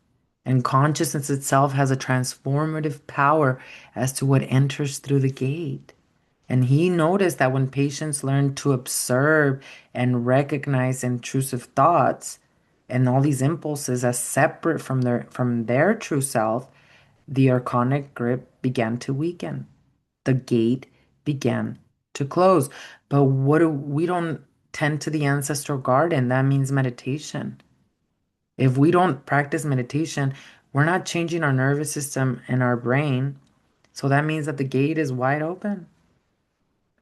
And consciousness itself has a transformative power as to what enters through the gate. And he noticed that when patients learn to observe and recognize intrusive thoughts and all these impulses as separate from their true self, the archonic grip began to weaken. The gate began to close. But what do we don't tend to the ancestral garden? That means meditation. If we don't practice meditation, we're not changing our nervous system and our brain. So that means that the gate is wide open.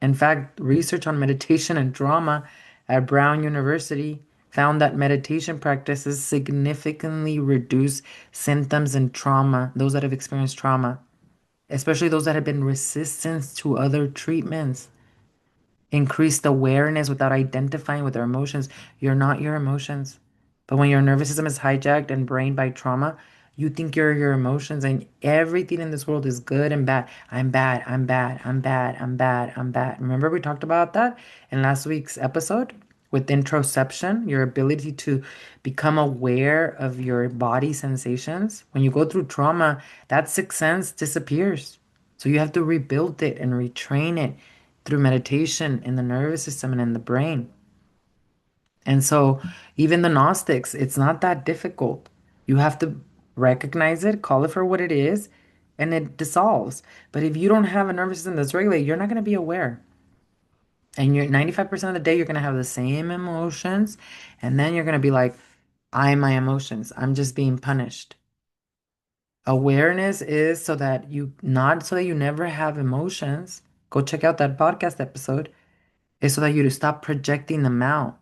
In fact, research on meditation and trauma at Brown University found that meditation practices significantly reduce symptoms and trauma, those that have experienced trauma, especially those that have been resistant to other treatments. Increased awareness without identifying with their emotions. You're not your emotions. But when your nervous system is hijacked and brained by trauma, you think you're your emotions, and everything in this world is good and bad. I'm bad, I'm bad, I'm bad, I'm bad, I'm bad. Remember we talked about that in last week's episode with introspection, your ability to become aware of your body sensations. When you go through trauma, that sixth sense disappears. So you have to rebuild it and retrain it through meditation in the nervous system and in the brain. And so, even the Gnostics, it's not that difficult. You have to recognize it, call it for what it is, and it dissolves. But if you don't have a nervous system that's regulated, you're not going to be aware. And you're 95% of the day, you're going to have the same emotions. And then you're going to be like, I'm my emotions. I'm just being punished. Awareness is so that you, not so that you never have emotions. Go check out that podcast episode. Is so that you to stop projecting them out,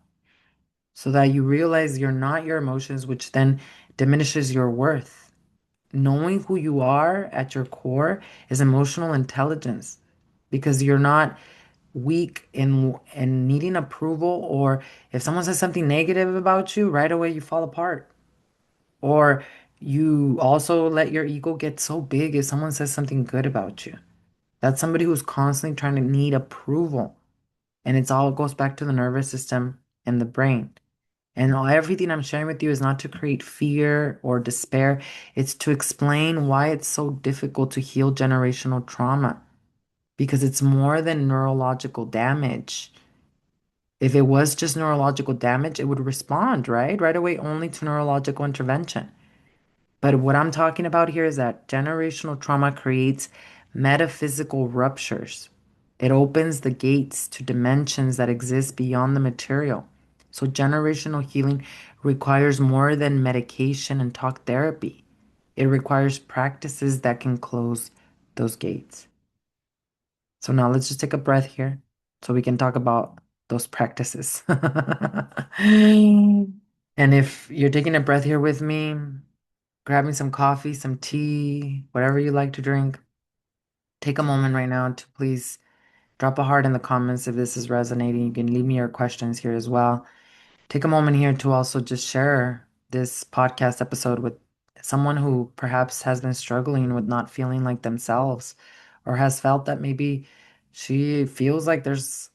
so that you realize you're not your emotions, which then diminishes your worth. Knowing who you are at your core is emotional intelligence, because you're not weak in needing approval, or if someone says something negative about you, right away you fall apart. Or you also let your ego get so big if someone says something good about you. That's somebody who's constantly trying to need approval. And it's all goes back to the nervous system and the brain. And everything I'm sharing with you is not to create fear or despair. It's to explain why it's so difficult to heal generational trauma, because it's more than neurological damage. If it was just neurological damage, it would respond, right? Right away, only to neurological intervention. But what I'm talking about here is that generational trauma creates metaphysical ruptures. It opens the gates to dimensions that exist beyond the material. So, generational healing requires more than medication and talk therapy. It requires practices that can close those gates. So, now let's just take a breath here so we can talk about those practices. And if you're taking a breath here with me, grabbing some coffee, some tea, whatever you like to drink, take a moment right now to please drop a heart in the comments if this is resonating. You can leave me your questions here as well. Take a moment here to also just share this podcast episode with someone who perhaps has been struggling with not feeling like themselves, or has felt that maybe she feels like there's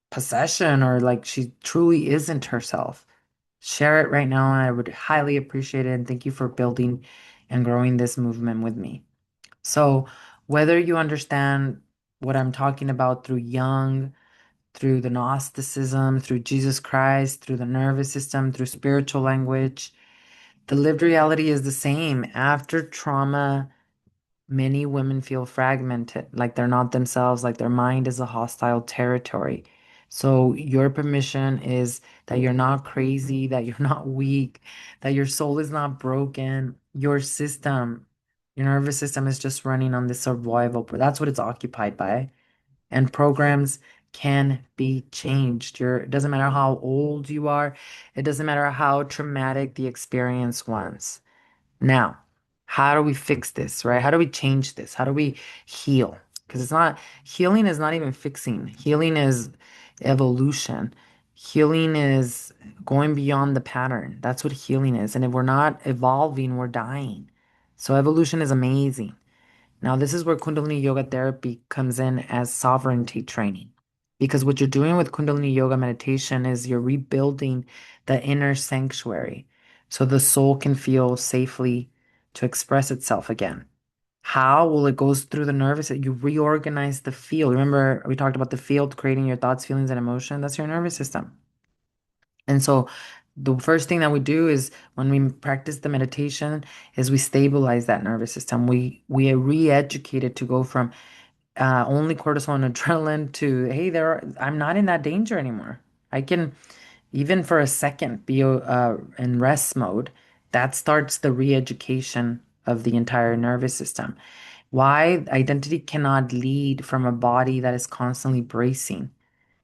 possession, or like she truly isn't herself. Share it right now. I would highly appreciate it. And thank you for building and growing this movement with me. So, whether you understand what I'm talking about through Jung, through the Gnosticism, through Jesus Christ, through the nervous system, through spiritual language, the lived reality is the same. After trauma, many women feel fragmented, like they're not themselves, like their mind is a hostile territory. So, your permission is that you're not crazy, that you're not weak, that your soul is not broken. Your system, your nervous system is just running on this survival. That's what it's occupied by. And programs can be changed. It doesn't matter how old you are, it doesn't matter how traumatic the experience was. Now, how do we fix this, right? How do we change this? How do we heal? Because healing is not even fixing. Healing is evolution. Healing is going beyond the pattern. That's what healing is. And if we're not evolving, we're dying. So evolution is amazing. Now, this is where Kundalini Yoga Therapy comes in as sovereignty training. Because what you're doing with Kundalini Yoga meditation is you're rebuilding the inner sanctuary so the soul can feel safely to express itself again. How? Well, it goes through the nervous. You reorganize the field. Remember, we talked about the field creating your thoughts, feelings, and emotion. That's your nervous system. And so the first thing that we do is when we practice the meditation is we stabilize that nervous system. We are re-educated to go from only cortisol and adrenaline to, hey, I'm not in that danger anymore. I can, even for a second, be in rest mode. That starts the re-education of the entire nervous system. Why identity cannot lead from a body that is constantly bracing.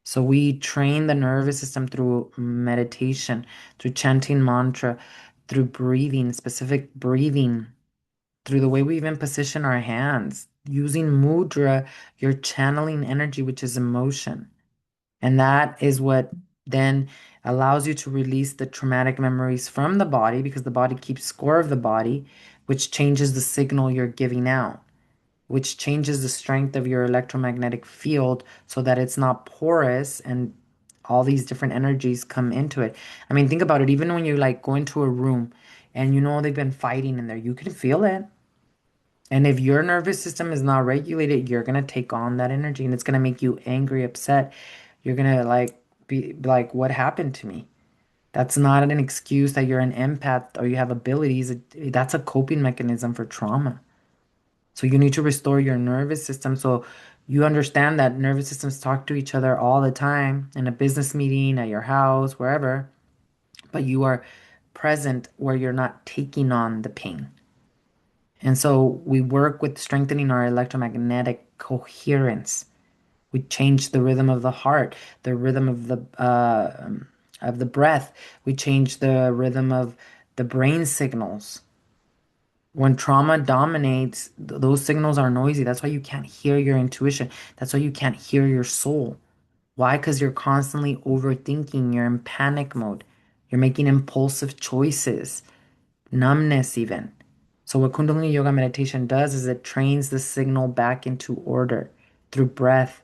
So we train the nervous system through meditation, through chanting mantra, through breathing, specific breathing, through the way we even position our hands. Using mudra, you're channeling energy, which is emotion. And that is what then allows you to release the traumatic memories from the body because the body keeps score of the body, which changes the signal you're giving out, which changes the strength of your electromagnetic field so that it's not porous and all these different energies come into it. I mean, think about it. Even when you like go into a room and you know they've been fighting in there, you can feel it. And if your nervous system is not regulated, you're gonna take on that energy and it's gonna make you angry, upset. You're gonna like be like, what happened to me? That's not an excuse that you're an empath or you have abilities. That's a coping mechanism for trauma. So you need to restore your nervous system so you understand that nervous systems talk to each other all the time in a business meeting, at your house, wherever, but you are present where you're not taking on the pain. And so we work with strengthening our electromagnetic coherence. We change the rhythm of the heart, the rhythm of the breath. We change the rhythm of the brain signals. When trauma dominates, those signals are noisy. That's why you can't hear your intuition. That's why you can't hear your soul. Why? Because you're constantly overthinking. You're in panic mode. You're making impulsive choices, numbness, even. So, what Kundalini Yoga meditation does is it trains the signal back into order through breath,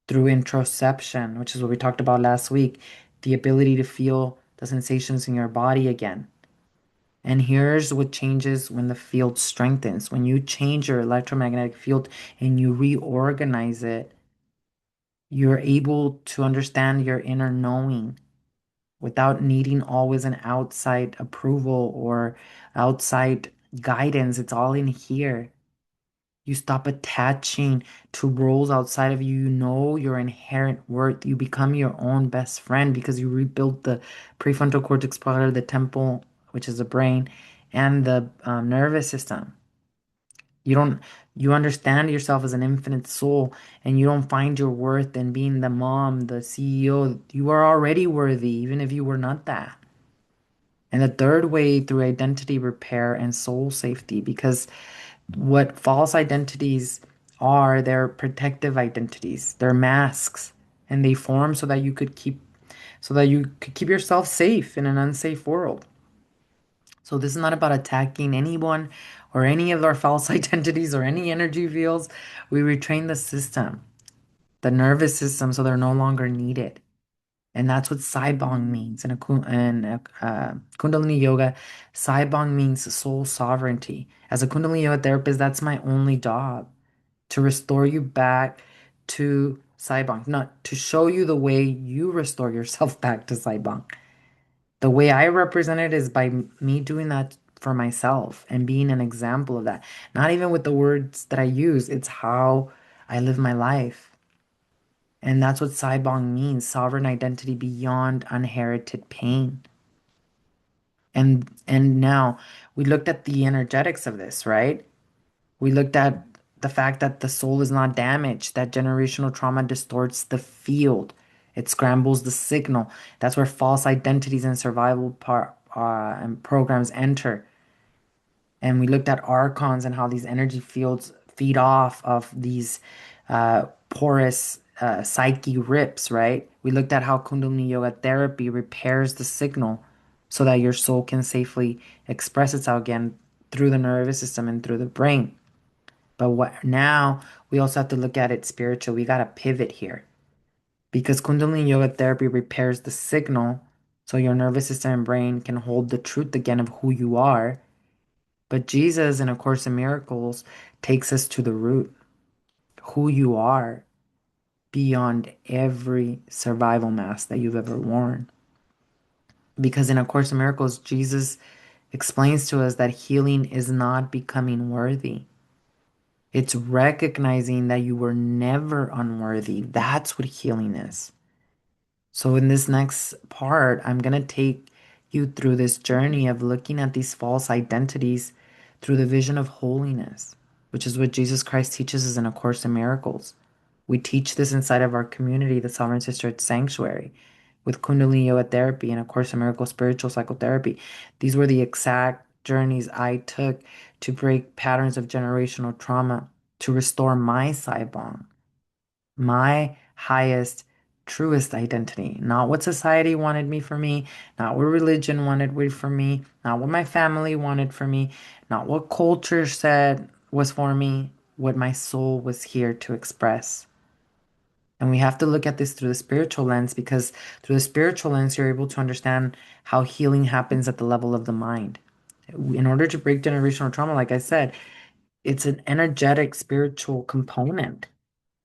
through introspection, which is what we talked about last week, the ability to feel the sensations in your body again. And here's what changes when the field strengthens. When you change your electromagnetic field and you reorganize it, you're able to understand your inner knowing without needing always an outside approval or outside guidance. It's all in here. You stop attaching to roles outside of you. You know your inherent worth. You become your own best friend because you rebuild the prefrontal cortex part of the temple, which is the brain, and the nervous system. You don't, you understand yourself as an infinite soul, and you don't find your worth in being the mom, the CEO. You are already worthy, even if you were not that. And the third way through identity repair and soul safety, because what false identities are, they're protective identities. They're masks and they form so that you could keep yourself safe in an unsafe world. So this is not about attacking anyone or any of our false identities or any energy fields. We retrain the system, the nervous system, so they're no longer needed. And that's what Saibong means in Kundalini Yoga. Saibong means soul sovereignty. As a Kundalini Yoga therapist, that's my only job to restore you back to Saibong, not to show you the way you restore yourself back to Saibong. The way I represent it is by me doing that for myself and being an example of that. Not even with the words that I use, it's how I live my life. And that's what Saibong means, sovereign identity beyond unherited pain. And now we looked at the energetics of this, right? We looked at the fact that the soul is not damaged, that generational trauma distorts the field. It scrambles the signal. That's where false identities and and programs enter. And we looked at archons and how these energy fields feed off of these porous psyche rips, right? We looked at how Kundalini Yoga Therapy repairs the signal so that your soul can safely express itself again through the nervous system and through the brain. But what now we also have to look at it spiritually. We got to pivot here because Kundalini Yoga Therapy repairs the signal so your nervous system and brain can hold the truth again of who you are. But Jesus in A Course in Miracles takes us to the root, who you are beyond every survival mask that you've ever worn. Because in A Course in Miracles, Jesus explains to us that healing is not becoming worthy. It's recognizing that you were never unworthy. That's what healing is. So, in this next part, I'm going to take you through this journey of looking at these false identities through the vision of holiness, which is what Jesus Christ teaches us in A Course in Miracles. We teach this inside of our community, the Sovereign Sisterhood Sanctuary, with Kundalini Yoga Therapy and A Course in Miracles spiritual psychotherapy. These were the exact journeys I took to break patterns of generational trauma, to restore my Saibon, my highest, truest identity. Not what society wanted me for me, not what religion wanted me for me, not what my family wanted for me, not what culture said was for me, what my soul was here to express. And we have to look at this through the spiritual lens because through the spiritual lens, you're able to understand how healing happens at the level of the mind. In order to break generational trauma, like I said, it's an energetic spiritual component.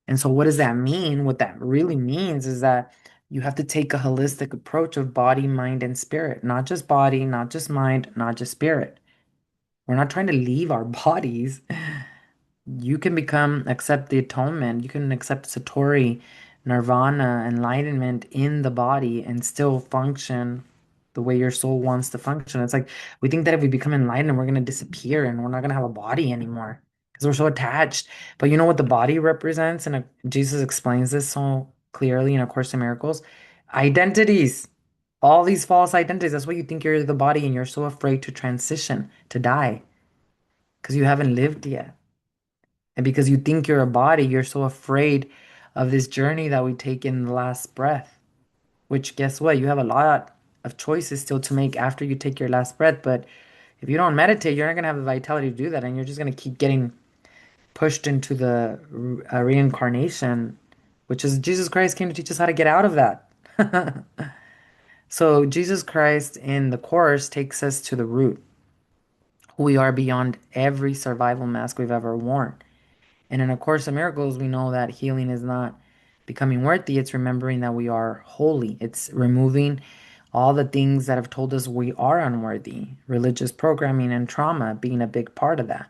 And so, what does that mean? What that really means is that you have to take a holistic approach of body, mind, and spirit, not just body, not just mind, not just spirit. We're not trying to leave our bodies. You can accept the atonement, you can accept Satori, Nirvana, enlightenment in the body and still function the way your soul wants to function. It's like we think that if we become enlightened, we're going to disappear and we're not going to have a body anymore because we're so attached. But you know what the body represents? And Jesus explains this so clearly in A Course in Miracles. Identities. All these false identities. That's why you think you're the body and you're so afraid to transition, to die, because you haven't lived yet. And because you think you're a body, you're so afraid of this journey that we take in the last breath. Which, guess what? You have a lot of choices still to make after you take your last breath. But if you don't meditate, you're not going to have the vitality to do that. And you're just going to keep getting pushed into the reincarnation, which is Jesus Christ came to teach us how to get out of that. So, Jesus Christ in the Course takes us to the root, who we are beyond every survival mask we've ever worn. And in A Course in Miracles, we know that healing is not becoming worthy, it's remembering that we are holy. It's removing all the things that have told us we are unworthy, religious programming and trauma being a big part of that.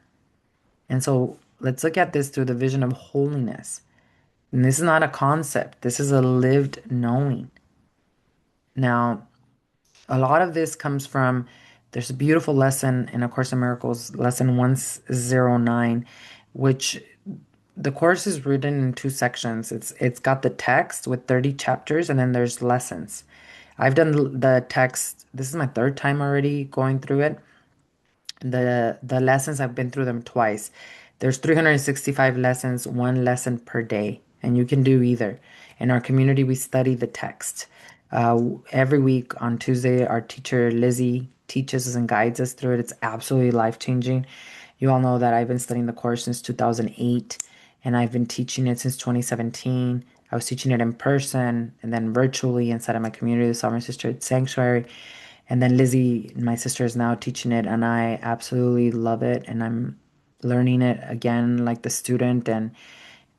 And so let's look at this through the vision of holiness. And this is not a concept, this is a lived knowing. Now, a lot of this comes from there's a beautiful lesson in A Course in Miracles, lesson 109, which the course is written in two sections. It's got the text with 30 chapters and then there's lessons. I've done the text. This is my third time already going through it. The lessons I've been through them twice. There's 365 lessons, one lesson per day, and you can do either. In our community, we study the text. Every week on Tuesday, our teacher Lizzie teaches us and guides us through it. It's absolutely life changing. You all know that I've been studying the course since 2008, and I've been teaching it since 2017. I was teaching it in person and then virtually inside of my community, the Sovereign Sisterhood Sanctuary. And then Lizzie, my sister, is now teaching it, and I absolutely love it. And I'm learning it again like the student, and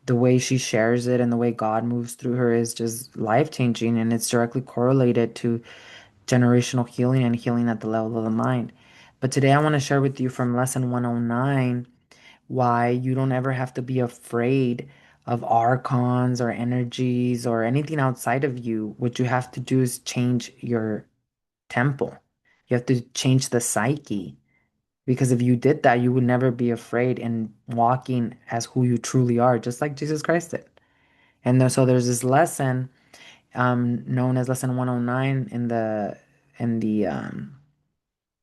the way she shares it and the way God moves through her is just life changing. And it's directly correlated to generational healing and healing at the level of the mind. But today I want to share with you from lesson 109 why you don't ever have to be afraid of archons or energies or anything outside of you. What you have to do is change your temple. You have to change the psyche. Because if you did that, you would never be afraid in walking as who you truly are, just like Jesus Christ did. And so there's this lesson known as lesson 109 in the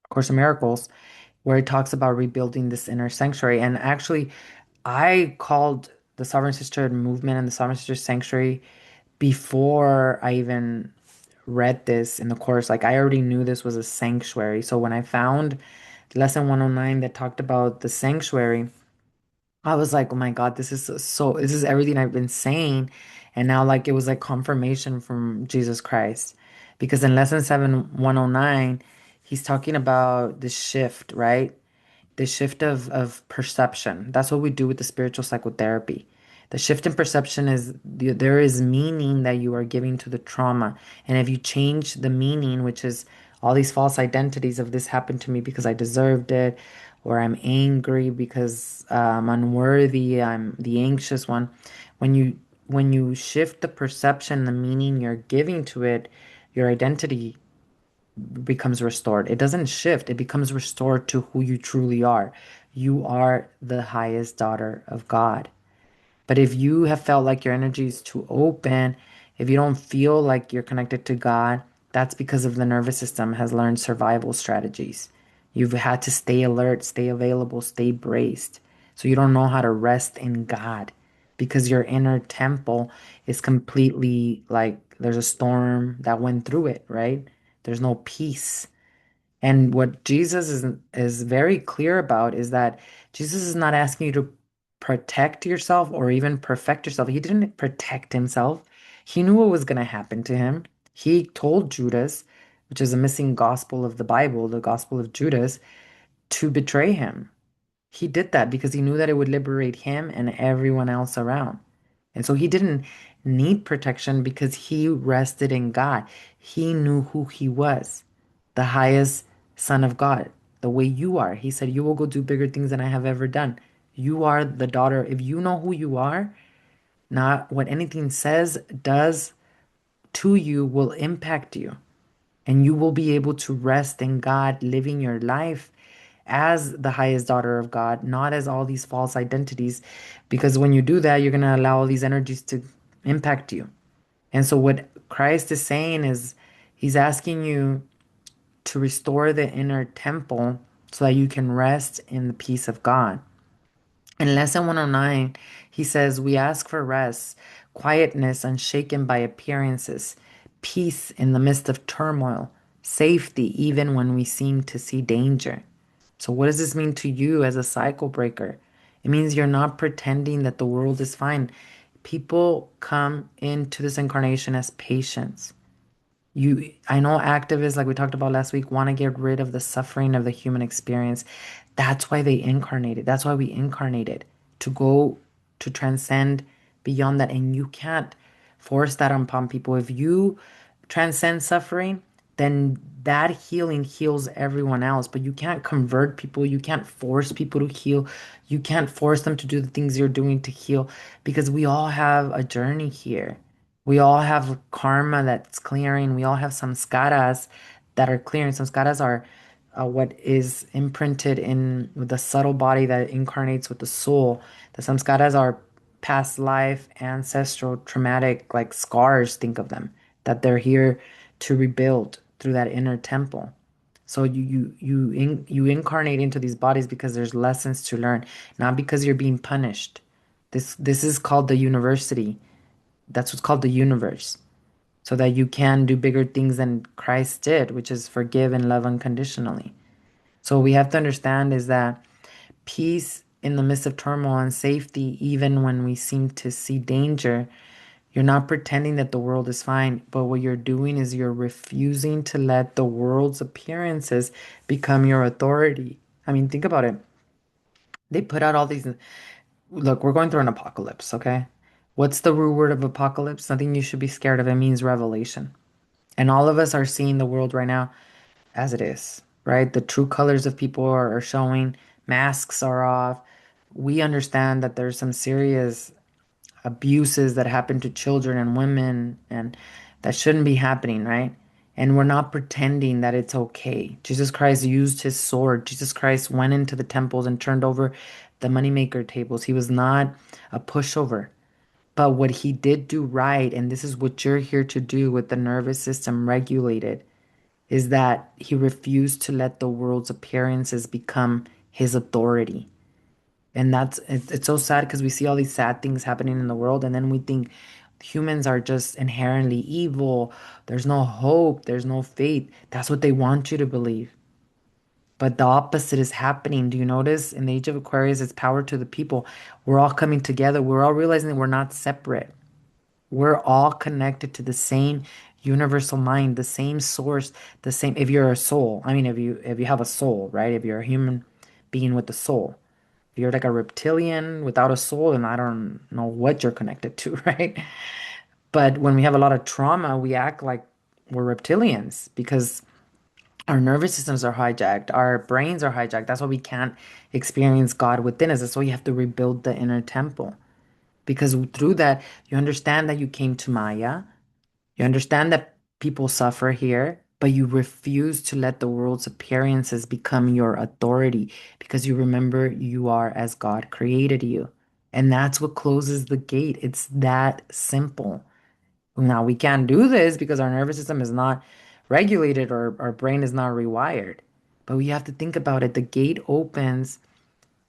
Course of Miracles, where it talks about rebuilding this inner sanctuary. And actually, I called the Sovereign Sisterhood movement and the Sovereign Sisterhood Sanctuary before I even read this in the course. Like I already knew this was a sanctuary. So when I found lesson 109 that talked about the sanctuary, I was like, oh my God, this is everything I've been saying. And now like it was like confirmation from Jesus Christ. Because in lesson 109, he's talking about the shift, right? The shift of perception. That's what we do with the spiritual psychotherapy. The shift in perception is there is meaning that you are giving to the trauma. And if you change the meaning, which is all these false identities of this happened to me because I deserved it, or I'm angry because I'm unworthy, I'm the anxious one. When you shift the perception, the meaning you're giving to it, your identity becomes restored. It doesn't shift, it becomes restored to who you truly are. You are the highest daughter of God. But if you have felt like your energy is too open, if you don't feel like you're connected to God, that's because of the nervous system has learned survival strategies. You've had to stay alert, stay available, stay braced. So you don't know how to rest in God because your inner temple is completely like there's a storm that went through it, right? There's no peace. And what Jesus is very clear about is that Jesus is not asking you to protect yourself or even perfect yourself. He didn't protect himself. He knew what was going to happen to him. He told Judas, which is a missing gospel of the Bible, the gospel of Judas, to betray him. He did that because he knew that it would liberate him and everyone else around. And so he didn't need protection because he rested in God. He knew who he was, the highest Son of God, the way you are. He said, "You will go do bigger things than I have ever done." You are the daughter. If you know who you are, not what anything says, does to you will impact you. And you will be able to rest in God, living your life as the highest daughter of God, not as all these false identities. Because when you do that, you're going to allow all these energies to impact you. And so, what Christ is saying is, He's asking you to restore the inner temple so that you can rest in the peace of God. In Lesson 109, he says, "We ask for rest, quietness unshaken by appearances, peace in the midst of turmoil, safety even when we seem to see danger." So, what does this mean to you as a cycle breaker? It means you're not pretending that the world is fine. People come into this incarnation as patients. I know activists, like we talked about last week, want to get rid of the suffering of the human experience. That's why they incarnated. That's why we incarnated to go to transcend beyond that. And you can't force that upon people. If you transcend suffering, then that healing heals everyone else. But you can't convert people. You can't force people to heal. You can't force them to do the things you're doing to heal because we all have a journey here. We all have karma that's clearing. We all have samskaras that are clearing. Samskaras are what is imprinted in the subtle body that incarnates with the soul. The samskaras are past life, ancestral, traumatic, like scars, think of them, that they're here to rebuild through that inner temple. So you incarnate into these bodies because there's lessons to learn, not because you're being punished. This is called the university. That's what's called the universe, so that you can do bigger things than Christ did, which is forgive and love unconditionally. So what we have to understand is that peace in the midst of turmoil and safety, even when we seem to see danger, you're not pretending that the world is fine, but what you're doing is you're refusing to let the world's appearances become your authority. I mean, think about it. They put out all these. Look, we're going through an apocalypse, okay? What's the root word of apocalypse? Nothing you should be scared of. It means revelation. And all of us are seeing the world right now as it is, right? The true colors of people are showing, masks are off. We understand that there's some serious abuses that happen to children and women and that shouldn't be happening, right? And we're not pretending that it's okay. Jesus Christ used his sword. Jesus Christ went into the temples and turned over the moneymaker tables. He was not a pushover. But what he did do right, and this is what you're here to do with the nervous system regulated, is that he refused to let the world's appearances become his authority. And it's so sad because we see all these sad things happening in the world, and then we think humans are just inherently evil. There's no hope, there's no faith. That's what they want you to believe. But the opposite is happening. Do you notice in the age of Aquarius, it's power to the people. We're all coming together. We're all realizing that we're not separate. We're all connected to the same universal mind, the same source, the same. If you're a soul, I mean, if you have a soul, right? If you're a human being with a soul, if you're like a reptilian without a soul, then I don't know what you're connected to, right? But when we have a lot of trauma, we act like we're reptilians because Our nervous systems are hijacked. Our brains are hijacked. That's why we can't experience God within us. That's why you have to rebuild the inner temple. Because through that, you understand that you came to Maya. You understand that people suffer here, but you refuse to let the world's appearances become your authority because you remember you are as God created you. And that's what closes the gate. It's that simple. Now, we can't do this because our nervous system is not regulated or our brain is not rewired. But we have to think about it. The gate opens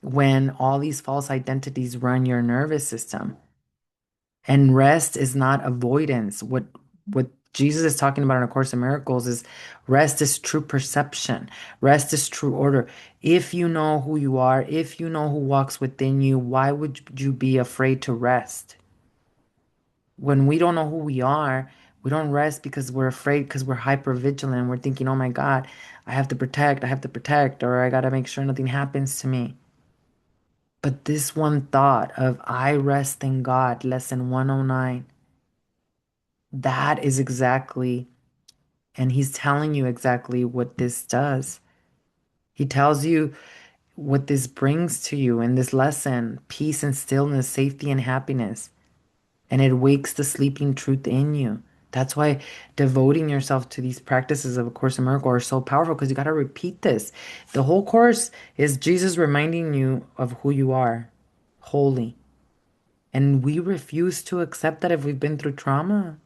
when all these false identities run your nervous system. And rest is not avoidance. What Jesus is talking about in A Course in Miracles is rest is true perception. Rest is true order. If you know who you are, if you know who walks within you, why would you be afraid to rest? When we don't know who we don't rest because we're afraid, because we're hyper vigilant. We're thinking, oh my God, I have to protect, or I got to make sure nothing happens to me. But this one thought of I rest in God, lesson 109, that is exactly, and he's telling you exactly what this does. He tells you what this brings to you in this lesson: peace and stillness, safety and happiness. And it wakes the sleeping truth in you. That's why devoting yourself to these practices of A Course in Miracles are so powerful because you got to repeat this. The whole course is Jesus reminding you of who you are, holy. And we refuse to accept that if we've been through trauma.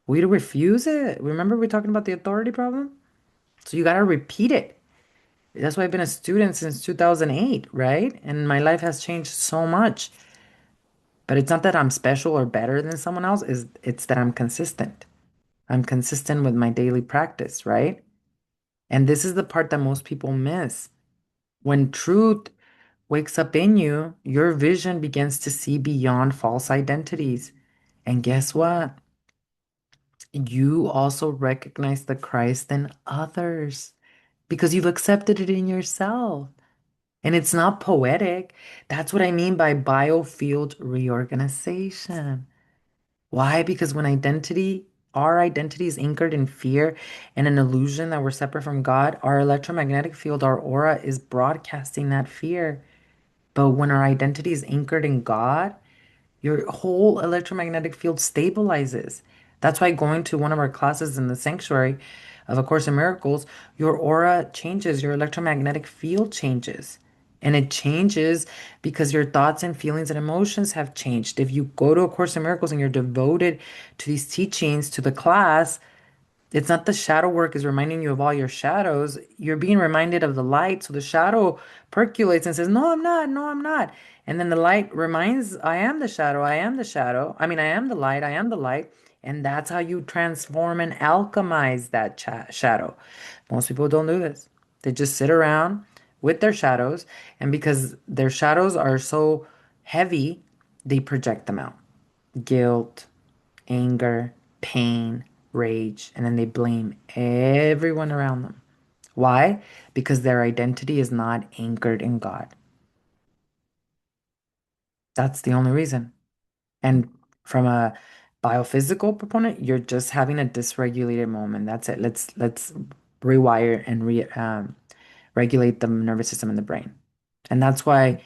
We refuse it. Remember, we're talking about the authority problem? So you got to repeat it. That's why I've been a student since 2008, right? And my life has changed so much. But it's not that I'm special or better than someone else, it's that I'm consistent. I'm consistent with my daily practice, right? And this is the part that most people miss. When truth wakes up in you, your vision begins to see beyond false identities. And guess what? You also recognize the Christ in others because you've accepted it in yourself. And it's not poetic. That's what I mean by biofield reorganization. Why? Because when our identity is anchored in fear and an illusion that we're separate from God, our electromagnetic field, our aura is broadcasting that fear. But when our identity is anchored in God, your whole electromagnetic field stabilizes. That's why going to one of our classes in the sanctuary of A Course in Miracles, your aura changes, your electromagnetic field changes. And it changes because your thoughts and feelings and emotions have changed. If you go to A Course in Miracles and you're devoted to these teachings, to the class, it's not the shadow work is reminding you of all your shadows. You're being reminded of the light. So the shadow percolates and says, no, I'm not. No, I'm not. And then the light reminds, I am the shadow. I am the shadow. I mean, I am the light. I am the light. And that's how you transform and alchemize that shadow. Most people don't do this. They just sit around with their shadows. And because their shadows are so heavy, they project them out. Guilt, anger, pain, rage, and then they blame everyone around them. Why? Because their identity is not anchored in God. That's the only reason. And from a biophysical proponent, you're just having a dysregulated moment. That's it. Let's rewire and regulate the nervous system in the brain. And that's why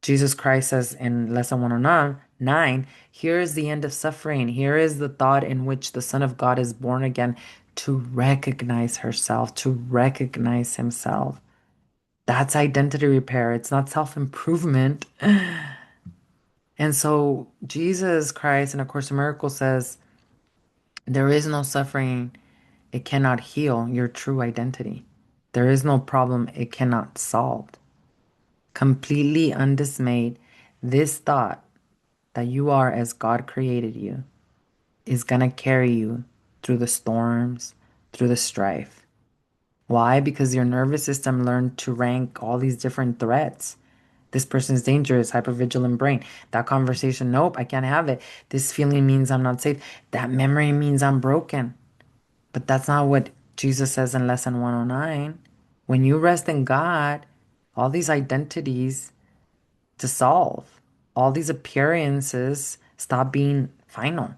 Jesus Christ says in Lesson 109, here is the end of suffering. Here is the thought in which the Son of God is born again to recognize herself, to recognize himself. That's identity repair. It's not self-improvement. And so Jesus Christ in A Course in Miracles says, there is no suffering it cannot heal your true identity. There is no problem it cannot solve. Completely undismayed, this thought that you are as God created you is going to carry you through the storms, through the strife. Why? Because your nervous system learned to rank all these different threats. This person's dangerous, hypervigilant brain. That conversation, nope, I can't have it. This feeling means I'm not safe. That memory means I'm broken. But that's not what Jesus says in Lesson 109. When you rest in God, all these identities dissolve. All these appearances stop being final.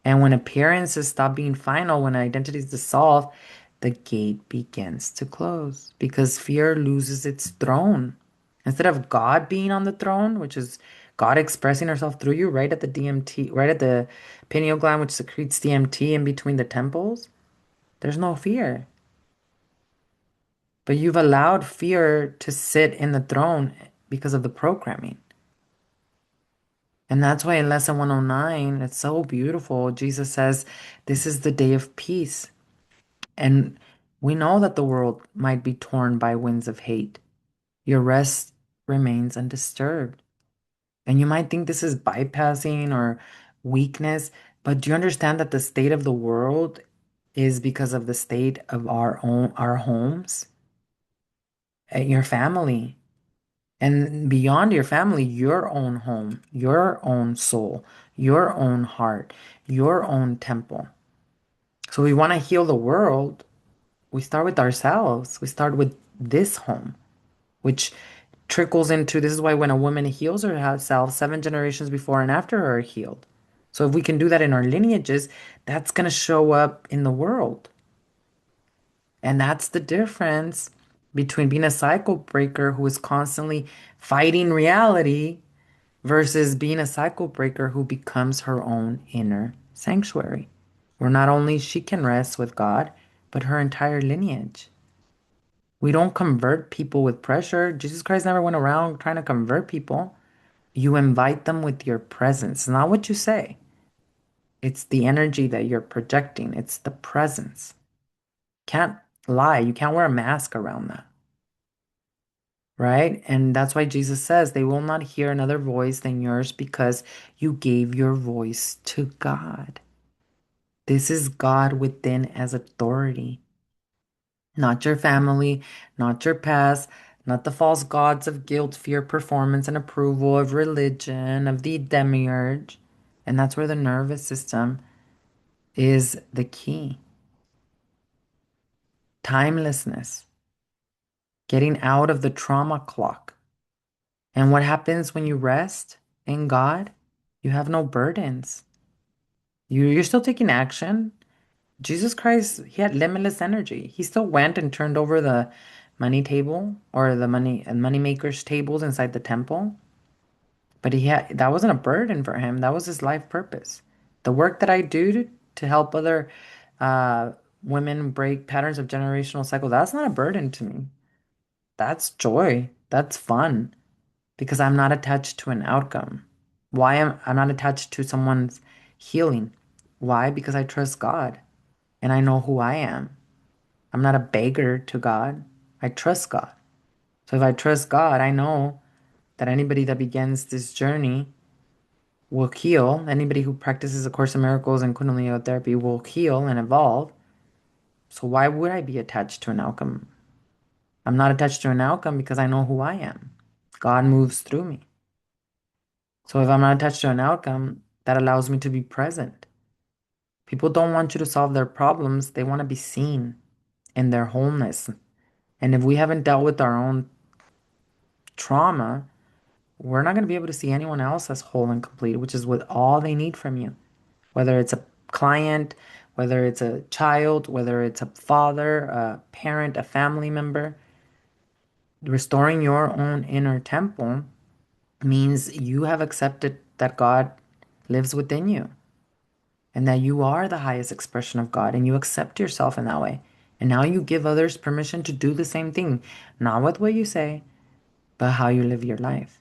And when appearances stop being final, when identities dissolve, the gate begins to close because fear loses its throne. Instead of God being on the throne, which is God expressing herself through you right at the DMT, right at the pineal gland, which secretes DMT in between the temples, there's no fear. But you've allowed fear to sit in the throne because of the programming. And that's why in lesson 109, it's so beautiful. Jesus says, this is the day of peace. And we know that the world might be torn by winds of hate. Your rest remains undisturbed. And you might think this is bypassing or weakness, but do you understand that the state of the world is because of the state of our homes and your family? And beyond your family, your own home, your own soul, your own heart, your own temple. So we want to heal the world. We start with ourselves. We start with this home, which trickles into this is why when a woman heals herself, 7 generations before and after her are healed. So if we can do that in our lineages, that's going to show up in the world. And that's the difference between being a cycle breaker who is constantly fighting reality versus being a cycle breaker who becomes her own inner sanctuary, where not only she can rest with God, but her entire lineage. We don't convert people with pressure. Jesus Christ never went around trying to convert people. You invite them with your presence, not what you say. It's the energy that you're projecting, it's the presence. Can't lie. You can't wear a mask around that. Right? And that's why Jesus says they will not hear another voice than yours because you gave your voice to God. This is God within as authority, not your family, not your past, not the false gods of guilt, fear, performance, and approval, of religion, of the demiurge. And that's where the nervous system is the key. Timelessness, getting out of the trauma clock. And what happens when you rest in God? You have no burdens. You're still taking action. Jesus Christ, he had limitless energy. He still went and turned over the money table or the money makers tables inside the temple. But he had that wasn't a burden for him. That was his life purpose. The work that I do to help other uh, women break patterns of generational cycle, that's not a burden to me. That's joy. That's fun because I'm not attached to an outcome. Why am I'm not attached to someone's healing? Why? Because I trust God and I know who I am. I'm not a beggar to God. I trust God. So if I trust God, I know that anybody that begins this journey will heal. Anybody who practices A Course in Miracles and Kundalini Yoga Therapy will heal and evolve. So why would I be attached to an outcome? I'm not attached to an outcome because I know who I am. God moves through me. So if I'm not attached to an outcome, that allows me to be present. People don't want you to solve their problems. They want to be seen in their wholeness. And if we haven't dealt with our own trauma, we're not going to be able to see anyone else as whole and complete, which is what all they need from you. Whether it's a client, whether it's a child, whether it's a father, a parent, a family member, restoring your own inner temple means you have accepted that God lives within you and that you are the highest expression of God and you accept yourself in that way. And now you give others permission to do the same thing, not with what you say, but how you live your life.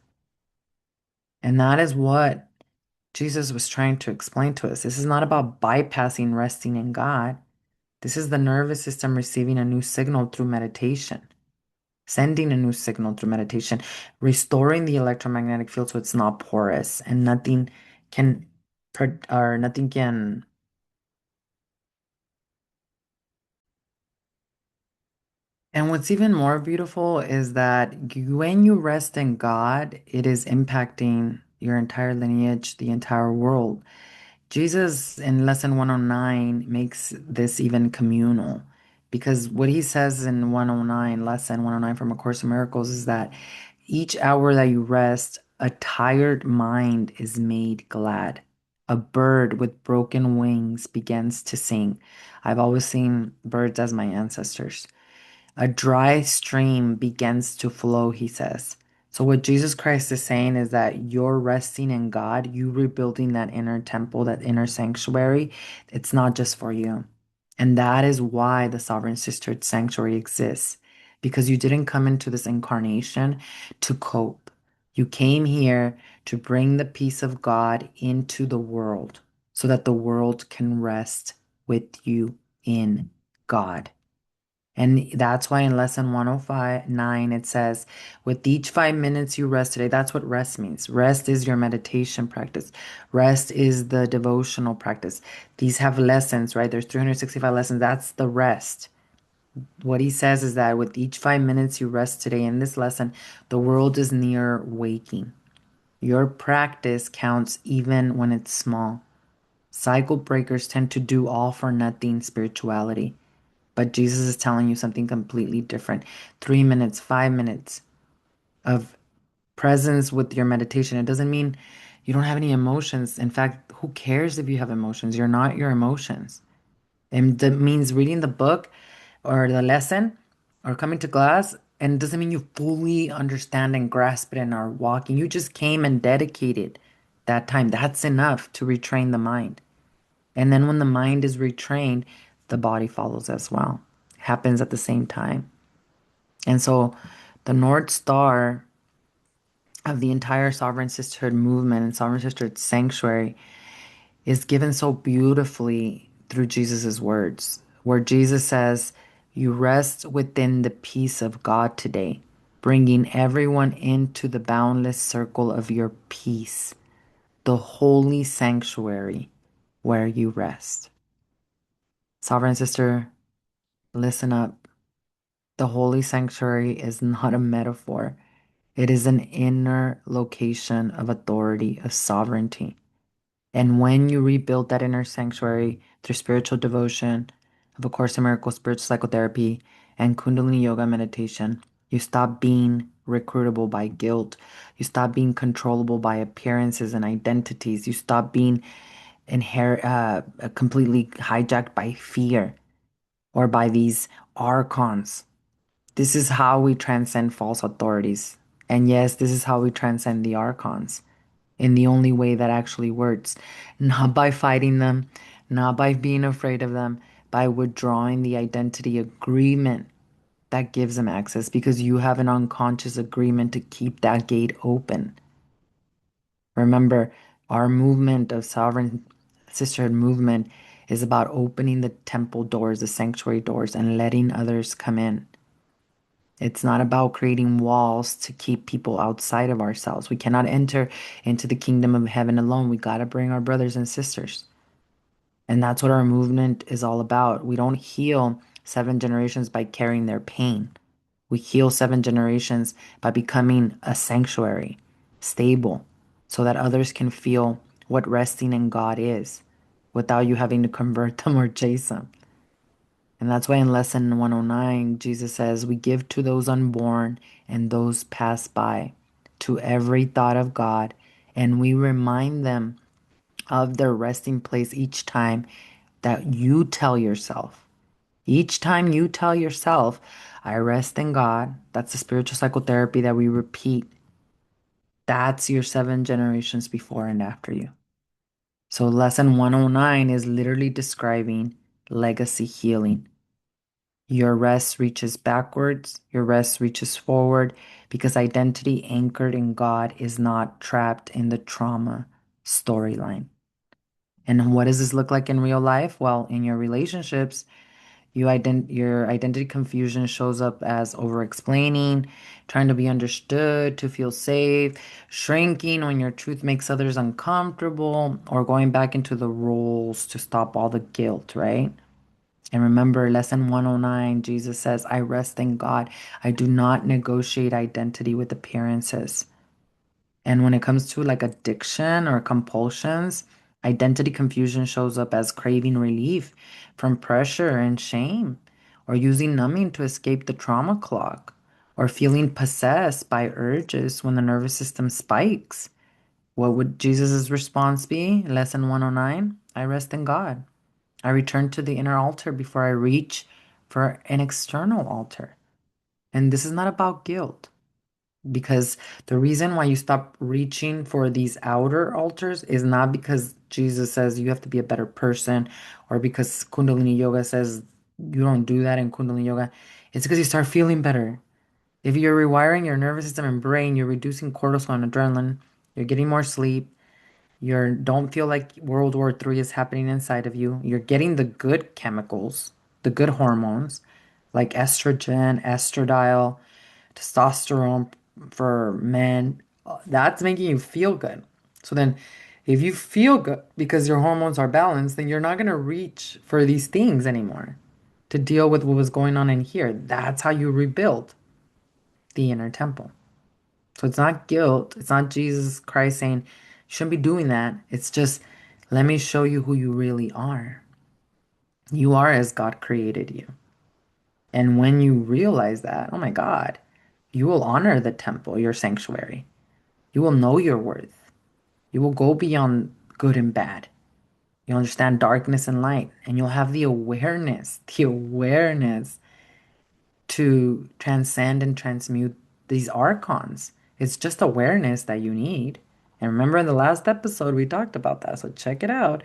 And that is what Jesus was trying to explain to us. This is not about bypassing resting in God. This is the nervous system receiving a new signal through meditation, sending a new signal through meditation, restoring the electromagnetic field so it's not porous and nothing can, or nothing can. And what's even more beautiful is that when you rest in God, it is impacting your entire lineage, the entire world. Jesus in lesson 109 makes this even communal because what he says in 109, lesson 109 from A Course in Miracles is that each hour that you rest, a tired mind is made glad. A bird with broken wings begins to sing. I've always seen birds as my ancestors. A dry stream begins to flow, he says. So, what Jesus Christ is saying is that you're resting in God, you rebuilding that inner temple, that inner sanctuary. It's not just for you. And that is why the Sovereign Sisterhood Sanctuary exists, because you didn't come into this incarnation to cope. You came here to bring the peace of God into the world so that the world can rest with you in God. And that's why in lesson 105 9 it says, with each 5 minutes you rest today, that's what rest means. Rest is your meditation practice. Rest is the devotional practice. These have lessons, right? There's 365 lessons. That's the rest. What he says is that with each 5 minutes you rest today in this lesson, the world is near waking. Your practice counts even when it's small. Cycle breakers tend to do all for nothing spirituality. But Jesus is telling you something completely different. 3 minutes, 5 minutes of presence with your meditation. It doesn't mean you don't have any emotions. In fact, who cares if you have emotions? You're not your emotions. And that means reading the book or the lesson or coming to class. And it doesn't mean you fully understand and grasp it and are walking. You just came and dedicated that time. That's enough to retrain the mind. And then when the mind is retrained, the body follows as well. Happens at the same time. And so the North Star of the entire Sovereign Sisterhood movement and Sovereign Sisterhood sanctuary is given so beautifully through Jesus's words, where Jesus says, you rest within the peace of God today, bringing everyone into the boundless circle of your peace, the holy sanctuary where you rest. Sovereign Sister, listen up. The holy sanctuary is not a metaphor. It is an inner location of authority, of sovereignty. And when you rebuild that inner sanctuary through spiritual devotion, of A Course in Miracles, spiritual psychotherapy, and Kundalini Yoga meditation, you stop being recruitable by guilt. You stop being controllable by appearances and identities. You stop being completely hijacked by fear or by these archons. This is how we transcend false authorities. And yes, this is how we transcend the archons in the only way that actually works. Not by fighting them, not by being afraid of them, by withdrawing the identity agreement that gives them access because you have an unconscious agreement to keep that gate open. Remember, our movement of Sovereign Sisterhood movement is about opening the temple doors, the sanctuary doors, and letting others come in. It's not about creating walls to keep people outside of ourselves. We cannot enter into the kingdom of heaven alone. We got to bring our brothers and sisters. And that's what our movement is all about. We don't heal 7 generations by carrying their pain. We heal 7 generations by becoming a sanctuary, stable, so that others can feel what resting in God is without you having to convert them or chase them. And that's why in lesson 109, Jesus says, we give to those unborn and those pass by, to every thought of God, and we remind them of their resting place each time that you tell yourself. Each time you tell yourself, I rest in God, that's the spiritual psychotherapy that we repeat. That's your 7 generations before and after you. So lesson 109 is literally describing legacy healing. Your rest reaches backwards, your rest reaches forward because identity anchored in God is not trapped in the trauma storyline. And what does this look like in real life? Well, in your relationships, your identity confusion shows up as over explaining, trying to be understood, to feel safe, shrinking when your truth makes others uncomfortable, or going back into the roles to stop all the guilt, right? And remember, lesson 109, Jesus says, I rest in God. I do not negotiate identity with appearances. And when it comes to like addiction or compulsions, identity confusion shows up as craving relief from pressure and shame, or using numbing to escape the trauma clock, or feeling possessed by urges when the nervous system spikes. What would Jesus' response be? Lesson 109. I rest in God. I return to the inner altar before I reach for an external altar. And this is not about guilt, because the reason why you stop reaching for these outer altars is not because Jesus says you have to be a better person, or because Kundalini Yoga says you don't do that in Kundalini Yoga. It's because you start feeling better. If you're rewiring your nervous system and brain, you're reducing cortisol and adrenaline, you're getting more sleep, you don't feel like World War III is happening inside of you. You're getting the good chemicals, the good hormones, like estrogen, estradiol, testosterone for men. That's making you feel good. So then, if you feel good because your hormones are balanced, then you're not going to reach for these things anymore to deal with what was going on in here. That's how you rebuild the inner temple. So it's not guilt. It's not Jesus Christ saying, you shouldn't be doing that. It's just, let me show you who you really are. You are as God created you. And when you realize that, oh my God, you will honor the temple, your sanctuary. You will know your worth. You will go beyond good and bad. You'll understand darkness and light, and you'll have the awareness to transcend and transmute these archons. It's just awareness that you need. And remember in the last episode, we talked about that. So check it out.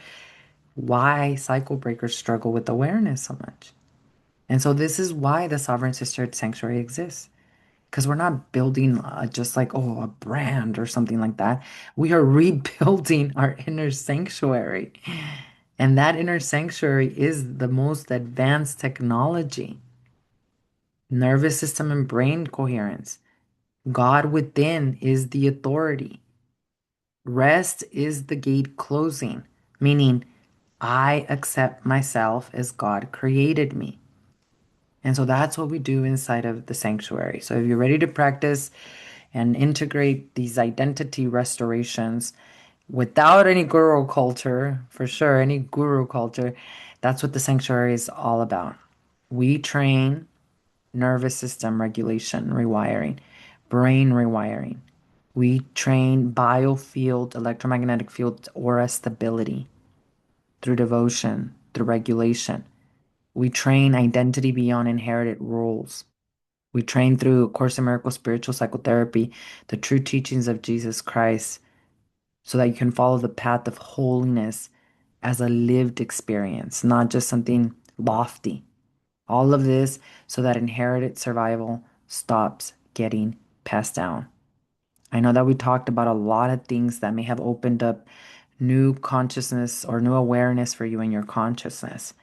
Why cycle breakers struggle with awareness so much. And so this is why the Sovereign Sisterhood Sanctuary exists. Because we're not building just like, oh, a brand or something like that. We are rebuilding our inner sanctuary. And that inner sanctuary is the most advanced technology. Nervous system and brain coherence. God within is the authority. Rest is the gate closing, meaning I accept myself as God created me. And so that's what we do inside of the sanctuary. So if you're ready to practice and integrate these identity restorations without any guru culture, for sure, any guru culture, that's what the sanctuary is all about. We train nervous system regulation, rewiring, brain rewiring. We train biofield, electromagnetic field aura stability through devotion, through regulation. We train identity beyond inherited roles. We train through Course in Miracles spiritual psychotherapy, the true teachings of Jesus Christ, so that you can follow the path of holiness as a lived experience, not just something lofty. All of this so that inherited survival stops getting passed down. I know that we talked about a lot of things that may have opened up new consciousness or new awareness for you in your consciousness.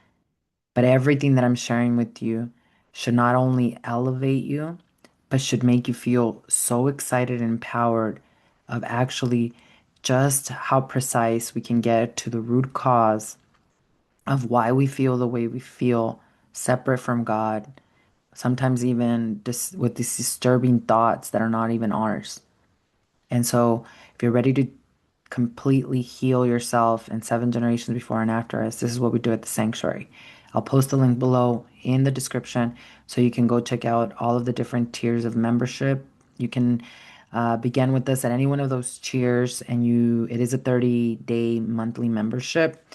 But everything that I'm sharing with you should not only elevate you, but should make you feel so excited and empowered of actually just how precise we can get to the root cause of why we feel the way we feel, separate from God, sometimes even just with these disturbing thoughts that are not even ours. And so, if you're ready to completely heal yourself in 7 generations before and after us, this is what we do at the sanctuary. I'll post the link below in the description so you can go check out all of the different tiers of membership. You can begin with us at any one of those tiers, and it is a 30-day monthly membership.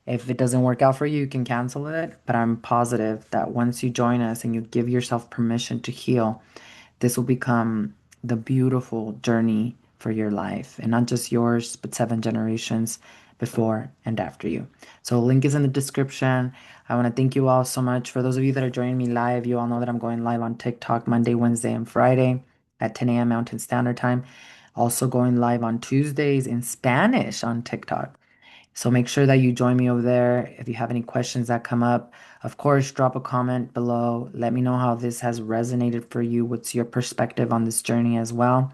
If it doesn't work out for you, you can cancel it. But I'm positive that once you join us and you give yourself permission to heal, this will become the beautiful journey for your life, and not just yours, but 7 generations before and after you. So, link is in the description. I want to thank you all so much. For those of you that are joining me live, you all know that I'm going live on TikTok Monday, Wednesday, and Friday at 10 a.m. Mountain Standard Time. Also going live on Tuesdays in Spanish on TikTok. So make sure that you join me over there. If you have any questions that come up, of course, drop a comment below. Let me know how this has resonated for you. What's your perspective on this journey as well?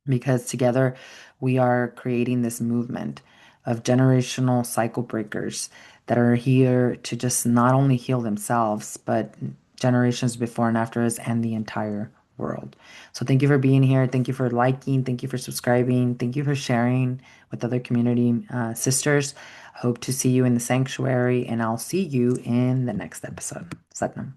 Because together we are creating this movement of generational cycle breakers that are here to just not only heal themselves, but generations before and after us and the entire world. So thank you for being here. Thank you for liking. Thank you for subscribing. Thank you for sharing with other community sisters. Hope to see you in the sanctuary, and I'll see you in the next episode. Satnam.